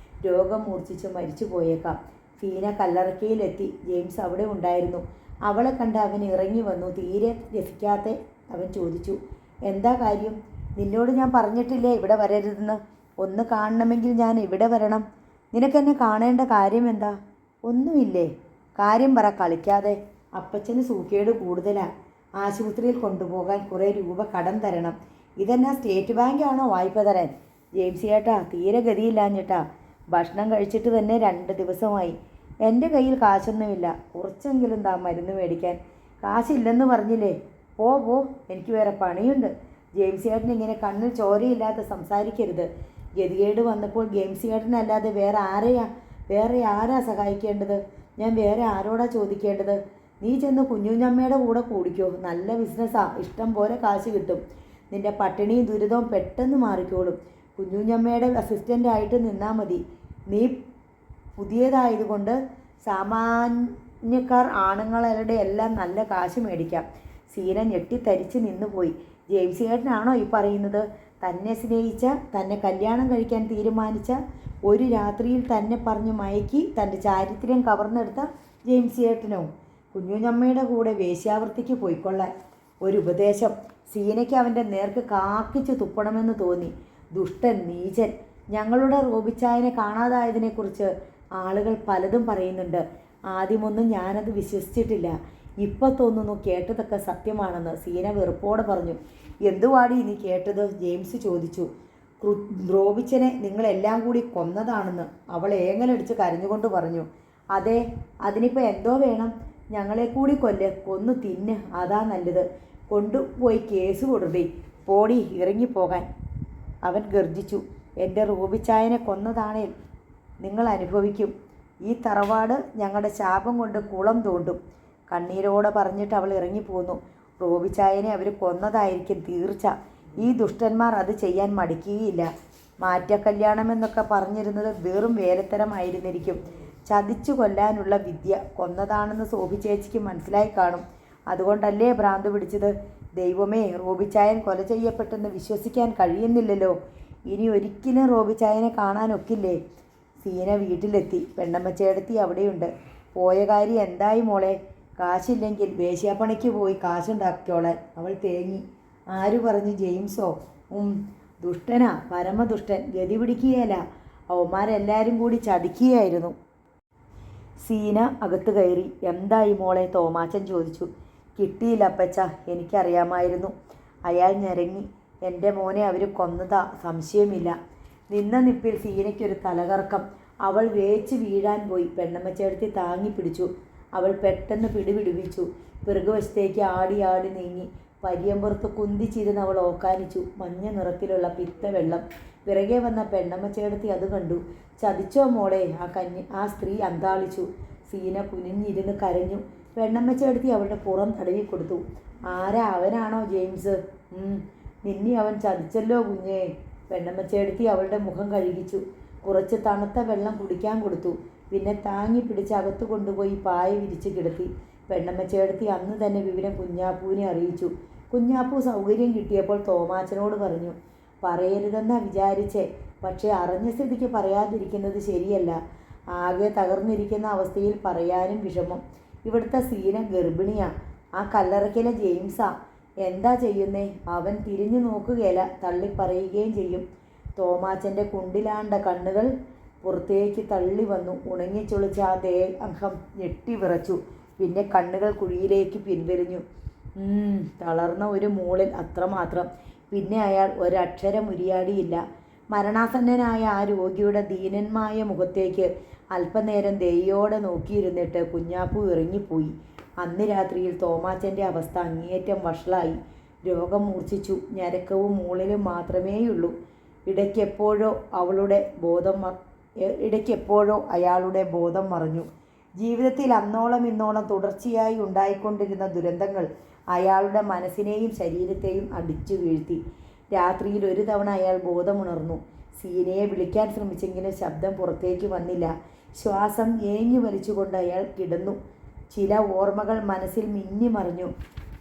രോഗം മൂർച്ഛിച്ച് മരിച്ചു പോയേക്കാം. സീന കല്ലറക്കയിലെത്തി. ജെയിംസ് അവിടെ ഉണ്ടായിരുന്നു. അവളെ കണ്ട് അവൻ ഇറങ്ങി വന്നു. തീരെ രസിക്കാത്ത അവൻ ചോദിച്ചു, എന്താ കാര്യം? നിന്നോട് ഞാൻ പറഞ്ഞിട്ടില്ലേ ഇവിടെ വരരുതെന്ന്? ഒന്ന് കാണണമെങ്കിൽ ഞാൻ ഇവിടെ വരണം. നിനക്കെന്നെ കാണേണ്ട കാര്യം എന്താ? ഒന്നുമില്ലേ? കാര്യം പറ, കളിക്കാതെ. അപ്പച്ചന് സൂക്കേട് കൂടുതലാ. ആശുപത്രിയിൽ കൊണ്ടുപോകാൻ കുറേ രൂപ കടം തരണം. ഇതെന്നാ സ്റ്റേറ്റ് ബാങ്കാണോ വായ്പ തരാൻ? ജെയിംസ് ചേട്ടാ, തീരെ ഗതിയില്ലാഞ്ഞിട്ടാ. ഭക്ഷണം കഴിച്ചിട്ട് തന്നെ 2 ദിവസമായി. എൻ്റെ കയ്യിൽ കാശൊന്നുമില്ല. കുറച്ചെങ്കിലും താ മരുന്ന് മേടിക്കാൻ. കാശില്ലെന്ന് പറഞ്ഞില്ലേ? പോ, എനിക്ക് വേറെ പണിയുണ്ട്. ജെയിംസ് ചേട്ടൻ ഇങ്ങനെ കണ്ണിൽ ചോരയില്ലാതെ സംസാരിക്കരുത്. ഗതികേട് വന്നപ്പോൾ ജെയിംസ് ചേട്ടനല്ലാതെ വേറെ ആരാ സഹായിക്കേണ്ടത്? ഞാൻ വേറെ ആരോടാ ചോദിക്കേണ്ടത്? നീ ചെന്ന് കുഞ്ഞുഞ്ഞമ്മയുടെ കൂടെ കൂടിക്കോ. നല്ല ബിസിനസ്സാ, ഇഷ്ടം പോലെ കാശ് കിട്ടും. നിന്റെ പട്ടിണിയും ദുരിതവും പെട്ടെന്ന് മാറിക്കോളും. കുഞ്ഞുഞ്ഞമ്മയുടെ അസിസ്റ്റൻ്റായിട്ട് നിന്നാൽ മതി. നീ പുതിയതായതുകൊണ്ട് സാമാന്യക്കാർ ആണുങ്ങളുടെ എല്ലാം നല്ല കാശ് മേടിക്കാം. സീന ഞെട്ടിത്തരിച്ച് നിന്നുപോയി. ജെയിംസ് ചേട്ടനാണോ ഈ പറയുന്നത്? തന്നെ സ്നേഹിച്ച, തന്നെ കല്യാണം കഴിക്കാൻ തീരുമാനിച്ച, ഒരു രാത്രിയിൽ തന്നെ പറഞ്ഞു മയക്കി തൻ്റെ ചാരിത്രം കവർന്നെടുത്ത ജെയിംസ് ചേട്ടനോ? കുഞ്ഞുഞ്ഞമ്മയുടെ കൂടെ വേശ്യാവൃത്തിക്ക് പോയിക്കൊള്ളാൻ. ഒരു ഉപദേശം. സീനയ്ക്ക് അവൻ്റെ നേർക്ക് കാക്കിച്ചു തുപ്പണമെന്ന് തോന്നി. ദുഷ്ടൻ, നീചൻ. ഞങ്ങളുടെ റോബിച്ചായനെ കാണാതായതിനെക്കുറിച്ച് ആളുകൾ പലതും പറയുന്നുണ്ട്. ആദ്യമൊന്നും ഞാനത് വിശ്വസിച്ചിട്ടില്ല. ഇപ്പം തോന്നുന്നു കേട്ടതൊക്കെ സത്യമാണെന്ന്. സീന വെറുപ്പോടെ പറഞ്ഞു. എന്തുവാടി നീ കേട്ടത്? ജെയിംസ് ചോദിച്ചു. റോബിച്ചനെ നിങ്ങളെല്ലാം കൂടി കൊന്നതാണെന്ന് അവൾ ഏങ്ങലടിച്ച് കരഞ്ഞുകൊണ്ട് പറഞ്ഞു. അതെ, അതിനിപ്പോൾ എന്തോ വേണം? ഞങ്ങളെ കൂടി കൊന്നു തിന്ന്, അതാ നല്ലത്. കൊണ്ടുപോയി കേസ് കൊടുടി. പോടി, ഇറങ്ങിപ്പോകാൻ. അവൻ ഗർജിച്ചു. എൻ്റെ റോബിച്ചായനെ കൊന്നതാണേൽ നിങ്ങൾ അനുഭവിക്കും. ഈ തറവാട് ഞങ്ങളുടെ ശാപം കൊണ്ട് കുളം തോണ്ടും. കണ്ണീരോടെ പറഞ്ഞിട്ട് അവൾ ഇറങ്ങിപ്പോന്നു. റോബിച്ചായനെ അവർ കൊന്നതായിരിക്കും തീർച്ച. ഈ ദുഷ്ടന്മാർ അത് ചെയ്യാൻ മടിക്കുകയില്ല. മാറ്റക്കല്യാണമെന്നൊക്കെ പറഞ്ഞിരുന്നത് വെറും വേലത്തരമായിരുന്നിരിക്കും. ചതിച്ചു കൊല്ലാനുള്ള വിദ്യ കൊന്നതാണെന്ന് സോഫി ചേച്ചിക്ക് മനസ്സിലായി കാണും. അതുകൊണ്ടല്ലേ ഭ്രാന്ത് പിടിച്ചത്? ദൈവമേ, റോബിച്ചായൻ കൊല ചെയ്യപ്പെട്ടെന്ന് വിശ്വസിക്കാൻ കഴിയുന്നില്ലല്ലോ. ഇനി ഒരിക്കലും റോബിച്ചായനെ കാണാനൊക്കില്ലേ? സീന വീട്ടിലെത്തി. പെണ്ണമ്മച്ചേടത്തി അവിടെയുണ്ട്. പോയ കാര്യം എന്തായി മോളെ? കാശില്ലെങ്കിൽ വേശ്യാപ്പണിക്ക് പോയി കാശുണ്ടാക്കിയോളാൻ. അവൾ തേങ്ങി. ആര് പറഞ്ഞു? ജെയിംസോ? ദുഷ്ടനാ, പരമദുഷ്ടൻ. ഗതി പിടിക്കുകയല്ല, അവന്മാരെല്ലാവരും കൂടി ചതിക്കുകയായിരുന്നു. സീന അകത്ത് കയറി. എന്തായി മോളെ? തോമാച്ചൻ ചോദിച്ചു. കിട്ടിയില്ല അപ്പച്ച, എനിക്കറിയാമായിരുന്നു. അയാൾ ഞരങ്ങി. എൻ്റെ മോനെ അവർ കൊന്നതാ, സംശയമില്ല. നിന്ന നിപ്പിൽ സീനയ്ക്കൊരു തലകറക്കം. അവൾ വേച്ച് വീഴാൻ പോയി. പെണ്ണമ്മച്ചേടത്തി താങ്ങി പിടിച്ചു. അവൾ പെട്ടെന്ന് പിടിപിടിപ്പിച്ചു. പിറകുവശത്തേക്ക് ആടി നീങ്ങി. പരിയമ്പുറത്ത് കുന്തിച്ചിരുന്ന് അവൾ ഓക്കാനിച്ചു. മഞ്ഞ നിറത്തിലുള്ള പിത്തവെള്ളം. പിറകെ വന്ന പെണ്ണമ്മച്ചേടത്തി അത് കണ്ടു. ചതിച്ചോ മോളെ? ആ സ്ത്രീ അന്താളിച്ചു. സീന കുനിഞ്ഞിരുന്ന് കരഞ്ഞു. പെണ്ണമ്മച്ചേടത്തി അവളുടെ പുറം തടവി കൊടുത്തു. ആരാ? അവനാണോ ജെയിംസ്? നിന്നെ അവൻ ചതിച്ചല്ലോ കുഞ്ഞേ. പെണ്ണമ്മച്ചേടത്തി അവളുടെ മുഖം കഴുകിച്ചു. കുറച്ച് തണുത്ത വെള്ളം കുടിക്കാൻ കൊടുത്തു. പിന്നെ താങ്ങി പിടിച്ച് അകത്ത് കൊണ്ടുപോയി പായ വിരിച്ച് കിടത്തി. പെണ്ണമ്മച്ചേടത്തി അന്ന് തന്നെ വിവരം കുഞ്ഞാപ്പൂവിനെ അറിയിച്ചു. കുഞ്ഞാപ്പൂ സൗകര്യം കിട്ടിയപ്പോൾ തോമാച്ചനോട് പറഞ്ഞു. പറയരുതെന്നാ വിചാരിച്ചേ, പക്ഷേ അറിഞ്ഞ സ്ഥിതിക്ക് പറയാതിരിക്കുന്നത് ശരിയല്ല. ആകെ തകർന്നിരിക്കുന്ന അവസ്ഥയിൽ പറയാനും വിഷമം. ഇവിടുത്തെ സീന ഗർഭിണിയാ. ആ കല്ലറയ്ക്കലെ ജെയിംസാ. എന്താ ചെയ്യുന്നേ? അവൻ തിരിഞ്ഞു നോക്കുകയില്ല, തള്ളിപ്പറയുകയും ചെയ്യും. തോമാച്ചൻ്റെ കുണ്ടിലാണ്ട കണ്ണുകൾ പുറത്തേക്ക് തള്ളി വന്നു. ഉണങ്ങിച്ചൊളിച്ച ആ ദേഹം ഞെട്ടി വിറച്ചു. പിന്നെ കണ്ണുകൾ കുഴിയിലേക്ക് പിൻവലിഞ്ഞു. തളർന്ന ഒരു മൂളൽ, അത്രമാത്രം. പിന്നെ അയാൾ ഒരക്ഷരം ഉരിയാടിയില്ല. മരണാസന്നനായ ആ രോഗിയുടെ ദീനന്മായ മുഖത്തേക്ക് അല്പനേരം ദയോടെ നോക്കിയിരുന്നിട്ട് കുഞ്ഞാപ്പു ഇറങ്ങിപ്പോയി. അന്ന് രാത്രിയിൽ തോമാച്ചൻ്റെ അവസ്ഥ അങ്ങേയറ്റം വഷളായി. രോഗം മൂർച്ഛിച്ചു. ഞരക്കവും മൂളലും മാത്രമേയുള്ളൂ. ഇടയ്ക്കെപ്പോഴോ അയാളുടെ ബോധം മറഞ്ഞു. ജീവിതത്തിൽ അന്നോളം ഇന്നോളം തുടർച്ചയായി ഉണ്ടായിക്കൊണ്ടിരുന്ന ദുരന്തങ്ങൾ അയാളുടെ മനസ്സിനെയും ശരീരത്തെയും അടിച്ചു വീഴ്ത്തി. രാത്രിയിൽ ഒരു തവണ അയാൾ ബോധമുണർന്നു. സീനയെ വിളിക്കാൻ ശ്രമിച്ചെങ്കിലും ശബ്ദം പുറത്തേക്ക് വന്നില്ല. ശ്വാസം ഏങ്ങി വലിച്ചുകൊണ്ട് അയാൾ കിടന്നു. ചില ഓർമ്മകൾ മനസ്സിൽ മിന്നിമറിഞ്ഞു.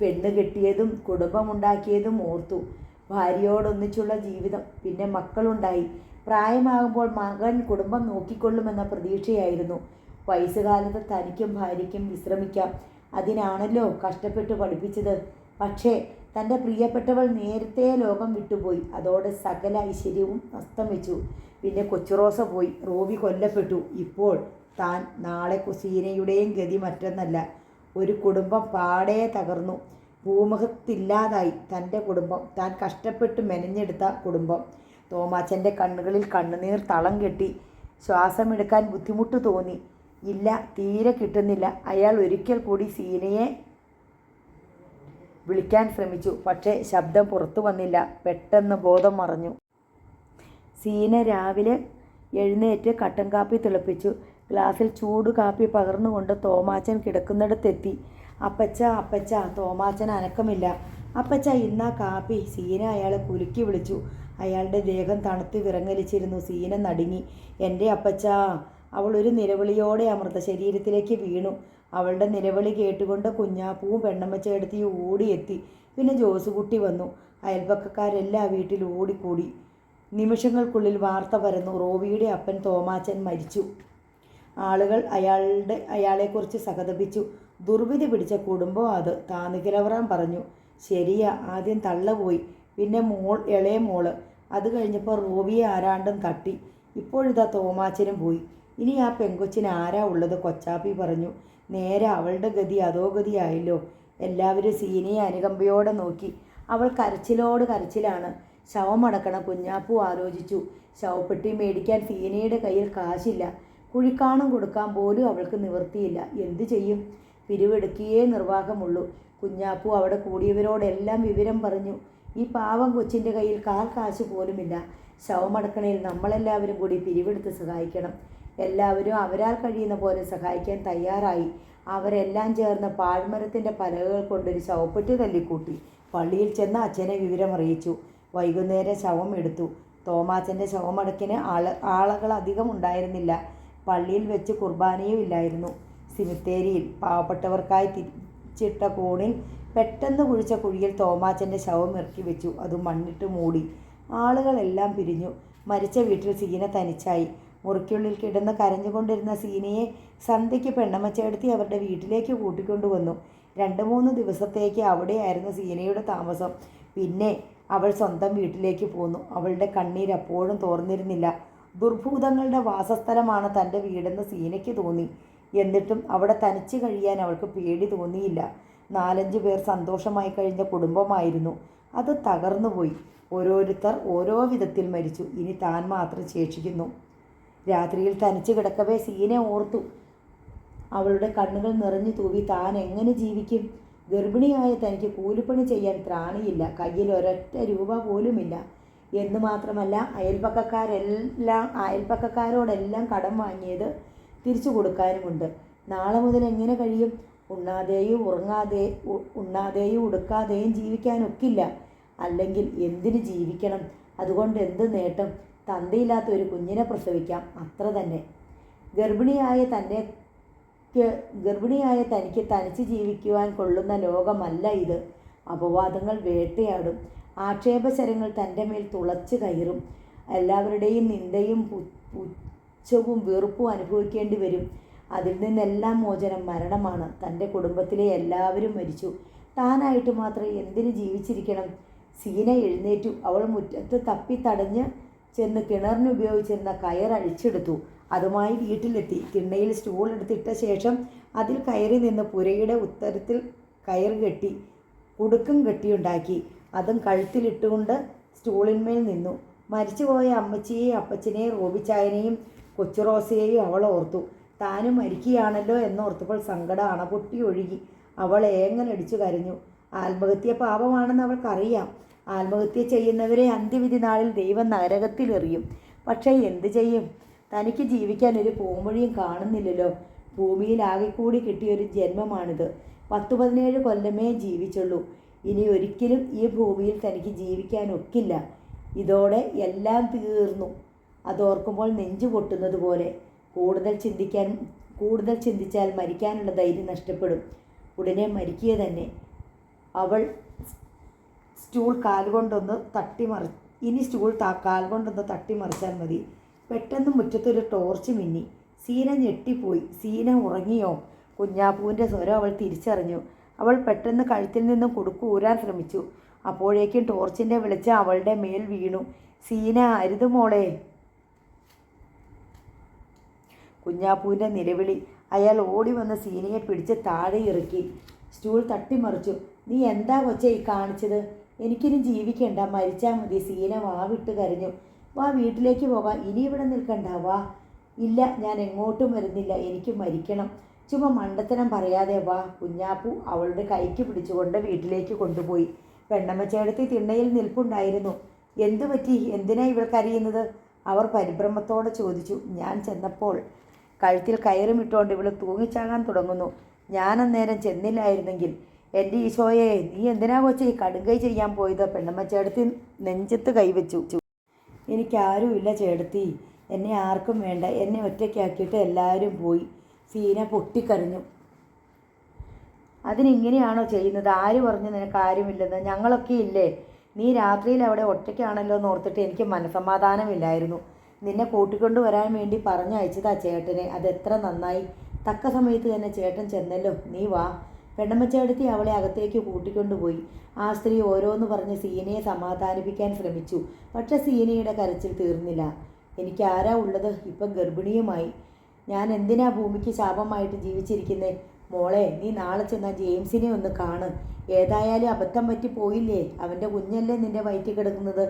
പെണ്ണ് കെട്ടിയതും കുടുംബമുണ്ടാക്കിയതും ഓർത്തു. ഭാര്യയോടൊന്നിച്ചുള്ള ജീവിതം. പിന്നെ മക്കളുണ്ടായി. പ്രായമാകുമ്പോൾ മകൻ കുടുംബം നോക്കിക്കൊള്ളുമെന്ന പ്രതീക്ഷയായിരുന്നു. വയസ്സുകാലത്ത് തനിക്കും ഭാര്യയ്ക്കും വിശ്രമിക്കാം. അതിനാണല്ലോ കഷ്ടപ്പെട്ട് പഠിപ്പിച്ചത്. പക്ഷേ തൻ്റെ പ്രിയപ്പെട്ടവൾ നേരത്തെ ലോകം വിട്ടുപോയി. അതോടെ സകല ഐശ്വര്യവും അസ്തമിച്ചു. പിന്നെ കൊച്ചുറോസ പോയി. റോബി കൊല്ലപ്പെട്ടു. ഇപ്പോൾ താൻ. നാളെ സീനയുടെയും ഗതി മറ്റൊന്നല്ല. ഒരു കുടുംബം പാടെ തകർന്നു. ഭൂമുഖത്തില്ലാതായി തൻ്റെ കുടുംബം. താൻ കഷ്ടപ്പെട്ട് മെനഞ്ഞെടുത്ത കുടുംബം. തോമാച്ചൻ്റെ കണ്ണുകളിൽ കണ്ണുനീർ തളം കെട്ടി. ശ്വാസമെടുക്കാൻ ബുദ്ധിമുട്ട് തോന്നി. ഇല്ല, തീരെ കിട്ടുന്നില്ല. അയാൾ ഒരിക്കൽ കൂടി സീനയെ വിളിക്കാൻ ശ്രമിച്ചു. പക്ഷേ ശബ്ദം പുറത്തു വന്നില്ല. പെട്ടെന്ന് ബോധം മറഞ്ഞു. സീന രാവിലെ എഴുന്നേറ്റ് കട്ടൻ കാപ്പി തിളപ്പിച്ചു. ഗ്ലാസ്സിൽ ചൂട് കാപ്പി പകർന്നുകൊണ്ട് തോമാച്ചൻ കിടക്കുന്നിടത്തെത്തി. അപ്പച്ച, അപ്പച്ച. തോമാച്ചൻ അനക്കമില്ല. അപ്പച്ച, ഇന്നാ കാപ്പി. സീന അയാളെ കുലുക്കി വിളിച്ചു. അയാളുടെ ദേഹം തണുത്ത് വിറങ്ങലിച്ചിരുന്നു. സീന നടുങ്ങി. എൻ്റെ അപ്പച്ച. അവൾ ഒരു നിലവിളിയോടെ അമൃത ശരീരത്തിലേക്ക് വീണു. അവളുടെ നിലവിളി കേട്ടുകൊണ്ട് കുഞ്ഞാപ്പൂവും പെണ്ണമ്മച്ചേടത്തിയും ഓടിയെത്തി. പിന്നെ ജോസുകുട്ടി വന്നു. അയൽപക്കക്കാരെല്ലാം വീട്ടിൽ ഓടിക്കൂടി. നിമിഷങ്ങൾക്കുള്ളിൽ വാർത്ത പരന്നു. റോബിയുടെ അപ്പൻ തോമാച്ചൻ മരിച്ചു. ആളുകൾ അയാളെക്കുറിച്ച് സഹതപിച്ചു. ദുർവിധി പിടിച്ച കുടുംബം അത്. താന്നുകിലവറാൻ പറഞ്ഞു. ശരിയാ, ആദ്യം തള്ള പോയി, പിന്നെ ഇളയ മോള്. അത് കഴിഞ്ഞപ്പോൾ റോബിയെ ആരാണ്ടും തട്ടി. ഇപ്പോഴിതാ തോമാച്ചനും പോയി. ഇനി ആ പെങ്കൊച്ചിന് ആരാ ഉള്ളത്? കൊച്ചാപ്പി പറഞ്ഞു. നേരെ അവളുടെ ഗതി അതോ ഗതിയായല്ലോ. എല്ലാവരും സീനയെ അനുകമ്പയോടെ നോക്കി. അവൾ കരച്ചിലോട് കരച്ചിലാണ്. ശവമടക്കണം. കുഞ്ഞാപ്പു ആലോചിച്ചു. ശവപ്പെട്ടി മേടിക്കാൻ സീനയുടെ കയ്യിൽ കാശില്ല. കുഴിക്കാണം കൊടുക്കാൻ പോലും അവൾക്ക് നിവൃത്തിയില്ല. എന്തു ചെയ്യും? പിരിവെടുക്കിയേ നിർവാഹമുള്ളൂ. കുഞ്ഞാപ്പു അവിടെ കൂടിയവരോടെല്ലാം വിവരം പറഞ്ഞു. ഈ പാവം കൊച്ചിൻ്റെ കയ്യിൽ കാശ് പോലുമില്ല. ശവമടക്കണയിൽ നമ്മളെല്ലാവരും കൂടി പിരിവെടുത്ത് സഹായിക്കണം. എല്ലാവരും അവരാൽ കഴിയുന്ന പോലെ സഹായിക്കാൻ തയ്യാറായി. അവരെല്ലാം ചേർന്ന് പാഴ്മരത്തിൻ്റെ പലകകൾ കൊണ്ടൊരു ശവപ്പെട്ടി തല്ലിക്കൂട്ടി. പള്ളിയിൽ ചെന്ന് അച്ഛനെ വിവരമറിയിച്ചു. വൈകുന്നേരം ശവം എടുത്തു. തോമാച്ചൻ്റെ ശവമടക്കിന് ആളുകൾ അധികം ഉണ്ടായിരുന്നില്ല. പള്ളിയിൽ വെച്ച് കുർബാനയും ഇല്ലായിരുന്നു. സിമിത്തേരിയിൽ പാവപ്പെട്ടവർക്കായി തിരിച്ചിട്ട കോണിൽ പെട്ടെന്ന് കുഴിച്ച കുഴിയിൽ തോമാച്ചൻ്റെ ശവം ഇറക്കി വെച്ചു. അത് മണ്ണിട്ട് മൂടി. ആളുകളെല്ലാം പിരിഞ്ഞു. മരിച്ച വീട്ടിൽ സീന തനിച്ചായി. മുറിക്കുള്ളിൽ കിടന്ന് കരഞ്ഞുകൊണ്ടിരുന്ന സീനയെ സന്ധ്യയ്ക്ക് പെണ്ണമ്മച്ചേടത്തി അവരുടെ വീട്ടിലേക്ക് കൂട്ടിക്കൊണ്ടുവന്നു. 2-3 ദിവസത്തേക്ക് അവിടെയായിരുന്നു സീനയുടെ താമസം. പിന്നെ അവൾ സ്വന്തം വീട്ടിലേക്ക് പോന്നു. അവളുടെ കണ്ണീരപ്പോഴും തോർന്നിരുന്നില്ല. ദുർഭൂതങ്ങളുടെ വാസസ്ഥലമാണ് തൻ്റെ വീടെന്ന് സീനയ്ക്ക് തോന്നി. എന്നിട്ടും അവിടെ തനിച്ച് കഴിയാൻ അവൾക്ക് പേടി തോന്നിയില്ല. 4-5 പേർ സന്തോഷമായി കഴിഞ്ഞ കുടുംബമായിരുന്നു. അത് തകർന്നുപോയി. ഓരോരുത്തർ ഓരോ വിധത്തിൽ മരിച്ചു. ഇനി താൻ മാത്രം ശേഷിക്കുന്നു. രാത്രിയിൽ തനിച്ച് കിടക്കവേ സീന ഓർത്തു. അവളുടെ കണ്ണുകൾ നിറഞ്ഞു തൂവി. താൻ എങ്ങനെ ജീവിക്കും? ഗർഭിണിയായ തനിക്ക് കൂലിപ്പണി ചെയ്യാൻ ത്രാണിയില്ല. കയ്യിൽ ഒരൊറ്റ രൂപ പോലുമില്ല. എന്ന് മാത്രമല്ല, അയൽപ്പക്കക്കാരോടെല്ലാം കടം വാങ്ങിയത് തിരിച്ചു കൊടുക്കാനുമുണ്ട്. നാളെ മുതൽ എങ്ങനെ കഴിയും? ഉണ്ണാതെയും ഉടുക്കാതെയും ജീവിക്കാനൊക്കില്ല. അല്ലെങ്കിൽ എന്തിന് ജീവിക്കണം? അതുകൊണ്ട് എന്ത് നേട്ടം? തന്തയില്ലാത്ത ഒരു കുഞ്ഞിനെ പ്രസവിക്കാം, അത്ര തന്നെ. ഗർഭിണിയായ തനിക്ക് തനിച്ച് ജീവിക്കുവാൻ കൊള്ളുന്ന ലോകമല്ല ഇത്. അപവാദങ്ങൾ വേട്ടയാടും. ആക്ഷേപശരങ്ങൾ തൻ്റെ മേൽ തുളച്ചു കയറും. എല്ലാവരുടെയും നിന്ദയും പുച്ഛവും വെറുപ്പും അനുഭവിക്കേണ്ടി വരും. അതിൽ നിന്നെല്ലാം മോചനം മരണമാണ്. തൻ്റെ കുടുംബത്തിലെ എല്ലാവരും മരിച്ചു. താനായിട്ട് മാത്രം എന്തിന് ജീവിച്ചിരിക്കണം? സീന എഴുന്നേറ്റു. അവൾ മുറ്റത്ത് തപ്പിത്തടഞ്ഞ് ചെന്ന് കിണറിന് ഉപയോഗിച്ചിരുന്ന കയർ അഴിച്ചെടുത്തു. അതുമായി വീട്ടിലെത്തി. തിണ്ണയിൽ സ്റ്റൂൾ എടുത്തിട്ട ശേഷം അതിൽ കയറി നിന്ന് പുരയുടെ ഉത്തരത്തിൽ കയർ കെട്ടി കുടുക്കും കെട്ടിയുണ്ടാക്കി. അതും കഴുത്തിലിട്ടുകൊണ്ട് സ്റ്റൂളിന്മേൽ നിന്നു. മരിച്ചുപോയ അമ്മച്ചിയെയും അപ്പച്ചനെയും റോബിച്ചായനെയും കൊച്ചുറോസയെയും അവൾ ഓർത്തു. താനും മരിക്കുകയാണല്ലോ എന്നോർത്തപ്പോൾ സങ്കടം അണപൊട്ടി ഒഴുകി. അവൾ ഏങ്ങലടിച്ചു കരഞ്ഞു. ആത്മഹത്യ പാപമാണെന്ന് അവൾക്കറിയാം. ആത്മഹത്യ ചെയ്യുന്നവരെ അന്ത്യവിധി നാളിൽ ദൈവം നരകത്തിലെറിയും. പക്ഷേ എന്തു ചെയ്യും? തനിക്ക് ജീവിക്കാൻ ഒരു പോംവഴിയും കാണുന്നില്ലല്ലോ. ഭൂമിയിൽ ആകെക്കൂടി കിട്ടിയൊരു ജന്മമാണിത്. 10-17 കൊല്ലമേ ജീവിച്ചുള്ളൂ. ഇനി ഒരിക്കലും ഈ ഭൂമിയിൽ തനിക്ക് ജീവിക്കാൻ ഒക്കില്ല. ഇതോടെ എല്ലാം തീർന്നു. അതോർക്കുമ്പോൾ നെഞ്ചു പൊട്ടുന്നത് പോലെ. കൂടുതൽ ചിന്തിച്ചാൽ മരിക്കാനുള്ള ധൈര്യം നഷ്ടപ്പെടും. ഉടനെ മരിക്കുക തന്നെ. അവൾ സ്റ്റൂൾ കാൽകൊണ്ടൊന്ന് തട്ടിമറിച്ചാൽ മതി. പെട്ടെന്ന് മുറ്റത്തൊരു ടോർച്ച് മിന്നി. സീന ഞെട്ടിപ്പോയി. സീന ഉറങ്ങിയോ? കുഞ്ഞാപ്പൂവിൻ്റെ സ്വരം അവൾ തിരിച്ചറിഞ്ഞു. അവൾ പെട്ടെന്ന് കഴുത്തിൽ നിന്നും കുടുക്ക് ഊരാൻ ശ്രമിച്ചു. അപ്പോഴേക്കും ടോർച്ചിൻ്റെ വെളിച്ചം അവളുടെ മേൽ വീണു. സീന, അരുത് മോളെ! കുഞ്ഞാപ്പൂവിൻ്റെ നിലവിളി. അയാൾ ഓടി വന്ന് സീനയെ പിടിച്ച് താഴെ ഇറക്കി. സ്റ്റൂൾ തട്ടിമറിച്ചു. നീ എന്താ കൊച്ചേ ഈ കാണിച്ചത്? എനിക്കിനി ജീവിക്കണ്ട, മരിച്ചാൽ മതി. സീന വാവിട്ട് കരഞ്ഞു. വാ, വീട്ടിലേക്ക് പോകാം. ഇനി ഇവിടെ നിൽക്കണ്ട, വാ. ഇല്ല, ഞാൻ എങ്ങോട്ടും വരുന്നില്ല. എനിക്ക് മരിക്കണം. ചുമ്മാ മണ്ടത്തരം പറയാതെ വാ. കുഞ്ഞാപ്പു അവളുടെ കൈക്ക് പിടിച്ചുകൊണ്ട് വീട്ടിലേക്ക് കൊണ്ടുപോയി. പെണ്ണമ്മച്ചേടത്തി തിണ്ണയിൽ നിൽപ്പുണ്ടായിരുന്നു. എന്തു പറ്റി? എന്തിനാ ഇവൾ കരയുന്നത്? അവർ പരിഭ്രമത്തോടെ ചോദിച്ചു. ഞാൻ ചെന്നപ്പോൾ കഴുത്തിൽ കയറുമിട്ടുകൊണ്ട് ഇവൾ തൂങ്ങിച്ചാകാൻ തുടങ്ങുന്നു. ഞാനന്നേരം ചെന്നില്ലായിരുന്നെങ്കിൽ. എൻ്റെ ഈശോയെ, നീ എന്തിനാ കൊച്ചേ ഈ കടുങ്കൈ ചെയ്യാൻ പോയത്? പെണ്ണമ്മച്ചേടത്തി നെഞ്ചത്ത് കൈവച്ചു. എനിക്കാരുമില്ല ചേടത്തി. എന്നെ ആർക്കും വേണ്ട. എന്നെ ഒറ്റയ്ക്കാക്കിയിട്ട് എല്ലാവരും പോയി. സീന പൊട്ടിക്കരഞ്ഞു. അതിനിങ്ങനെയാണോ ചെയ്യുന്നത്? ആര് പറഞ്ഞു നിനക്ക് ആരുമില്ലെന്ന്? ഞങ്ങളൊക്കെ ഇല്ലേ? നീ രാത്രിയിൽ അവിടെ ഒറ്റയ്ക്കാണല്ലോ എന്ന് ഓർത്തിട്ട് എനിക്ക് മനസമാധാനമില്ലായിരുന്നു. നിന്നെ കൂട്ടിക്കൊണ്ടു വരാൻ വേണ്ടി പറഞ്ഞയച്ചതാ ചേട്ടനെ. അതെത്ര നന്നായി. തക്ക സമയത്ത് തന്നെ ചേട്ടൻ ചെന്നല്ലോ. നീ വാ. പെണ്ണമ്മച്ചേടത്തി അവളെ അകത്തേക്ക് കൂട്ടിക്കൊണ്ടുപോയി. ആ സ്ത്രീ ഓരോന്ന് പറഞ്ഞ് സീനയെ സമാധാനിപ്പിക്കാൻ ശ്രമിച്ചു. പക്ഷെ സീനയുടെ കരച്ചിൽ തീർന്നില്ല. എനിക്കാരാ ഉള്ളത്? ഇപ്പം ഗർഭിണിയുമായി. ഞാൻ എന്തിനാ ഭൂമിക്ക് ശാപമായിട്ട് ജീവിച്ചിരിക്കുന്നേ? മോളെ, നീ നാളെ ചെന്നാൽ ജെയിംസിനെ ഒന്ന് കാണ്. ഏതായാലും അബദ്ധം പറ്റി പോയില്ലേ? അവൻ്റെ കുഞ്ഞല്ലേ നിൻ്റെ വയറ്റിൽ കിടക്കുന്നത്.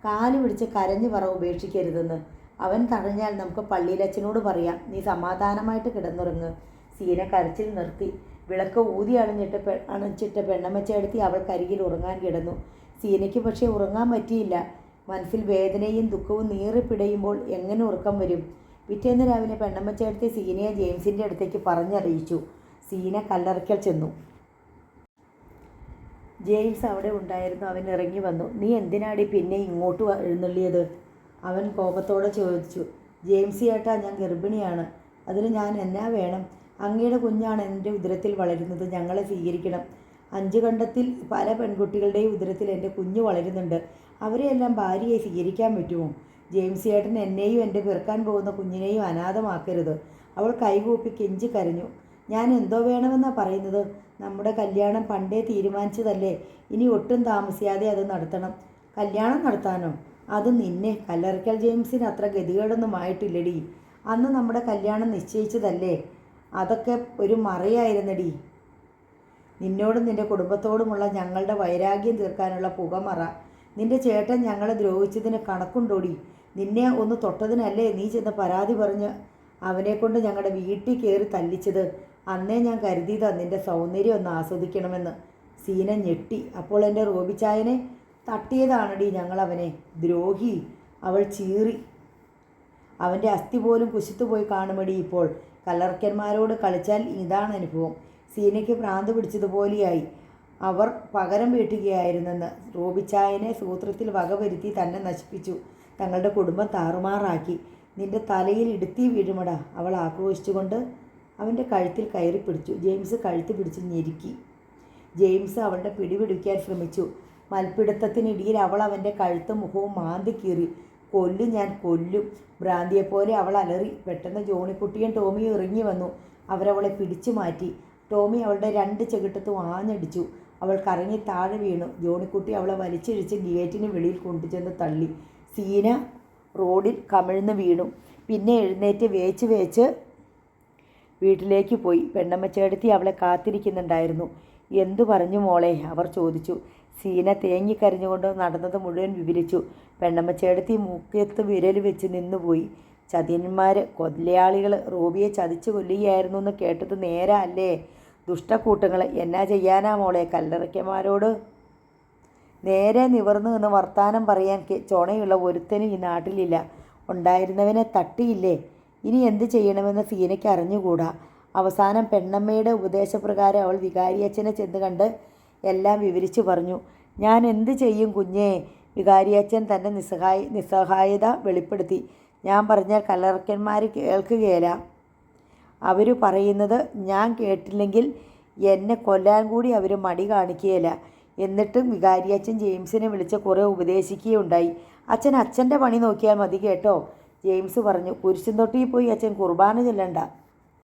കാല് പിടിച്ച് കരഞ്ഞു പറ ഉപേക്ഷിക്കരുതെന്ന്. അവൻ തടഞ്ഞാൽ നമുക്ക് പള്ളിയിലച്ഛനോട് പറയാം. നീ സമാധാനമായിട്ട് കിടന്നുറങ്ങ്. സീന കരച്ചിൽ നിർത്തി. വിളക്ക് ഊതി അണച്ചിട്ട് പെണ്ണമ്മച്ചേടത്തി അവൾക്കരികിൽ ഉറങ്ങാൻ കിടന്നു. സീനയ്ക്ക് പക്ഷേ ഉറങ്ങാൻ പറ്റിയില്ല. മനസ്സിൽ വേദനയും ദുഃഖവും നീറിപ്പിടയുമ്പോൾ എങ്ങനെ ഉറക്കം വരും? പിറ്റേന്ന് രാവിലെ പെണ്ണമ്മച്ചേടത്തി സീനയെ ജെയിംസിൻ്റെ അടുത്തേക്ക് പറഞ്ഞറിയിച്ചു. സീന കല്ലറയ്ക്കൽ ചെന്നു. ജെയിംസ് അവിടെ ഉണ്ടായിരുന്നു. അവൻ ഇറങ്ങി വന്നു. നീ എന്തിനാടി പിന്നെ ഇങ്ങോട്ട് എഴുന്നള്ളിയത്? അവൻ കോപത്തോടെ ചോദിച്ചു. ജെയിംസ് ചേട്ടാ, ഞാൻ ഗർഭിണിയാണ്. അതിന് ഞാൻ എന്നാ വേണം? അങ്ങയുടെ കുഞ്ഞാണ് എൻ്റെ ഉദരത്തിൽ വളരുന്നത്. ഞങ്ങളെ സ്വീകരിക്കണം. 5 ഖണ്ഡത്തിൽ പല പെൺകുട്ടികളുടെയും ഉദരത്തിൽ എൻ്റെ കുഞ്ഞ് വളരുന്നുണ്ട്. അവരെയെല്ലാം ഭാര്യയെ സ്വീകരിക്കാൻ പറ്റുമോ? ജെയിംസ് ചേട്ടൻ എന്നെയും എൻ്റെ പിറക്കാൻ പോകുന്ന കുഞ്ഞിനെയും അനാഥമാക്കരുത്. അവൾ കൈകൂപ്പി കെഞ്ചി കരഞ്ഞു. ഞാൻ എന്തോ വേണമെന്നാണ് പറയുന്നത്? നമ്മുടെ കല്യാണം പണ്ടേ തീരുമാനിച്ചതല്ലേ. ഇനി ഒട്ടും താമസിയാതെ അത് നടത്തണം. കല്യാണം നടത്താനോ? അത് നിന്നെ. കല്ലറയ്ക്കൽ ജെയിംസിന് അത്ര ഗതികേടൊന്നും ആയിട്ടില്ലടി. അന്ന് നമ്മുടെ കല്യാണം നിശ്ചയിച്ചതല്ലേ. അതൊക്കെ ഒരു മറയായിരുന്നടി. നിന്നോടും നിൻ്റെ കുടുംബത്തോടുമുള്ള ഞങ്ങളുടെ വൈരാഗ്യം തീർക്കാനുള്ള പുകമറ. നിൻ്റെ ചേട്ടൻ ഞങ്ങളെ ദ്രോഹിച്ചതിന് കണക്കുണ്ടോടി? നിന്നെ ഒന്ന് തൊട്ടതിനല്ലേ നീ ചെന്ന് പരാതി പറഞ്ഞ് അവനെക്കൊണ്ട് ഞങ്ങളുടെ വീട്ടിൽ കയറി തല്ലിച്ചത്? അന്നേ ഞാൻ കരുതിയതാ നിൻ്റെ സൗന്ദര്യം ഒന്ന് ആസ്വദിക്കണമെന്ന്. സീന ഞെട്ടി. അപ്പോൾ എൻ്റെ റോബിച്ചായനെ തട്ടിയതാണടി ഞങ്ങളവനെ. ദ്രോഹി! അവൾ ചീറി. അവൻ്റെ അസ്ഥി പോലും കുശിത്തുപോയി കാണുമടി ഇപ്പോൾ. കല്ലറയ്ക്കന്മാരോട് കളിച്ചാൽ ഇതാണ് അനുഭവം. സീനയ്ക്ക് ഭ്രാന്ത് പിടിച്ചതുപോലെയായി. അവർ പകരം വീട്ടുകയായിരുന്നെന്ന്. റോബിച്ചായനെ സൂത്രത്തിൽ വകവരുത്തി തന്നെ നശിപ്പിച്ചു. തങ്ങളുടെ കുടുംബം താറുമാറാക്കി. നിന്റെ തലയിൽ ഇടുത്തി വീഴുമടാ, അവൾ ആക്രോശിച്ചുകൊണ്ട് അവൻ്റെ കഴുത്തിൽ കയറി പിടിച്ചു. ജെയിംസ് കഴുത്ത് പിടിച്ച് ഞെരുക്കി. ജെയിംസ് അവളുടെ പിടിപിടിക്കാൻ ശ്രമിച്ചു. മൽപ്പിടുത്തത്തിനിടയിൽ അവൾ അവൻ്റെ കഴുത്തും മുഖവും മാന്തി കീറി. കൊല്ലും, ഞാൻ കൊല്ലും! ഭ്രാന്തിയെപ്പോലെ അവൾ അലറി. പെട്ടെന്ന് ജോണിക്കുട്ടിയും ടോമിയും ഇറങ്ങി വന്നു. അവരവളെ പിടിച്ചു മാറ്റി. ടോമി അവളുടെ 2 ചെകിട്ടത്തും ആഞ്ഞടിച്ചു. അവൾ കറങ്ങി താഴെ വീണു. ജോണിക്കുട്ടി അവളെ വലിച്ചിഴിച്ച് ഗേറ്റിന് വെളിയിൽ കൊണ്ടുചെന്ന് തള്ളി. സീന റോഡിൽ കമിഴ്ന്ന് വീണു. പിന്നെ എഴുന്നേറ്റ് വേച്ച് വീട്ടിലേക്ക് പോയി. പെണ്ണമ്മച്ചേടത്തി അവളെ കാത്തിരിക്കുന്നുണ്ടായിരുന്നു. എന്തു പറഞ്ഞു മോളെ? അവർ ചോദിച്ചു. സീന തേങ്ങിക്കരഞ്ഞുകൊണ്ട് നടന്നത് മുഴുവൻ വിവരിച്ചു. പെണ്ണമ്മച്ചേടത്തി മൂക്കത്ത് വിരൽ വെച്ച് നിന്നുപോയി. ചതിയന്മാർ, കൊലയാളികൾ റോബിയെ ചതിച്ചു കൊല്ലുകയായിരുന്നു എന്ന് കേട്ടത് നേരാ അല്ലേ? ദുഷ്ടക്കൂട്ടങ്ങൾ! എന്നാ ചെയ്യാനാ മോളെ? കല്ലറയ്ക്കന്മാരോട് നേരെ നിവർന്നു നിന്ന് വർത്താനം പറയാൻ ചൊണയുള്ള ഒരുത്തനും ഈ നാട്ടിലില്ല. ഉണ്ടായിരുന്നവനെ തട്ടിയില്ലേ? ഇനി എന്ത് ചെയ്യണമെന്ന് സീനയ്ക്ക് അറിഞ്ഞുകൂടാ. അവസാനം പെണ്ണമ്മയുടെ ഉപദേശപ്രകാരം അവൾ വികാരിയച്ഛനെ ചെന്ന് കണ്ട് എല്ലാം വിവരിച്ചു പറഞ്ഞു. ഞാൻ എന്ത് ചെയ്യും കുഞ്ഞേ? വികാരിയച്ഛൻ തൻ്റെ നിസ്സഹായത വെളിപ്പെടുത്തി. ഞാൻ പറഞ്ഞാൽ കലർക്കന്മാർ കേൾക്കുകയില്ല. അവർ പറയുന്നത് ഞാൻ കേട്ടില്ലെങ്കിൽ എന്നെ കൊല്ലാൻ കൂടി അവർ മടി കാണിക്കുകയില്ല. എന്നിട്ടും വികാരിയച്ഛൻ ജെയിംസിനെ വിളിച്ച് കുറേ ഉപദേശിക്കുകയുണ്ടായി. അച്ഛൻ്റെ പണി നോക്കിയാൽ മതി കേട്ടോ, ജെയിംസ് പറഞ്ഞു. കുരിശും തൊട്ടിയിൽ പോയി അച്ഛൻ കുർബാന ചൊല്ലണ്ട.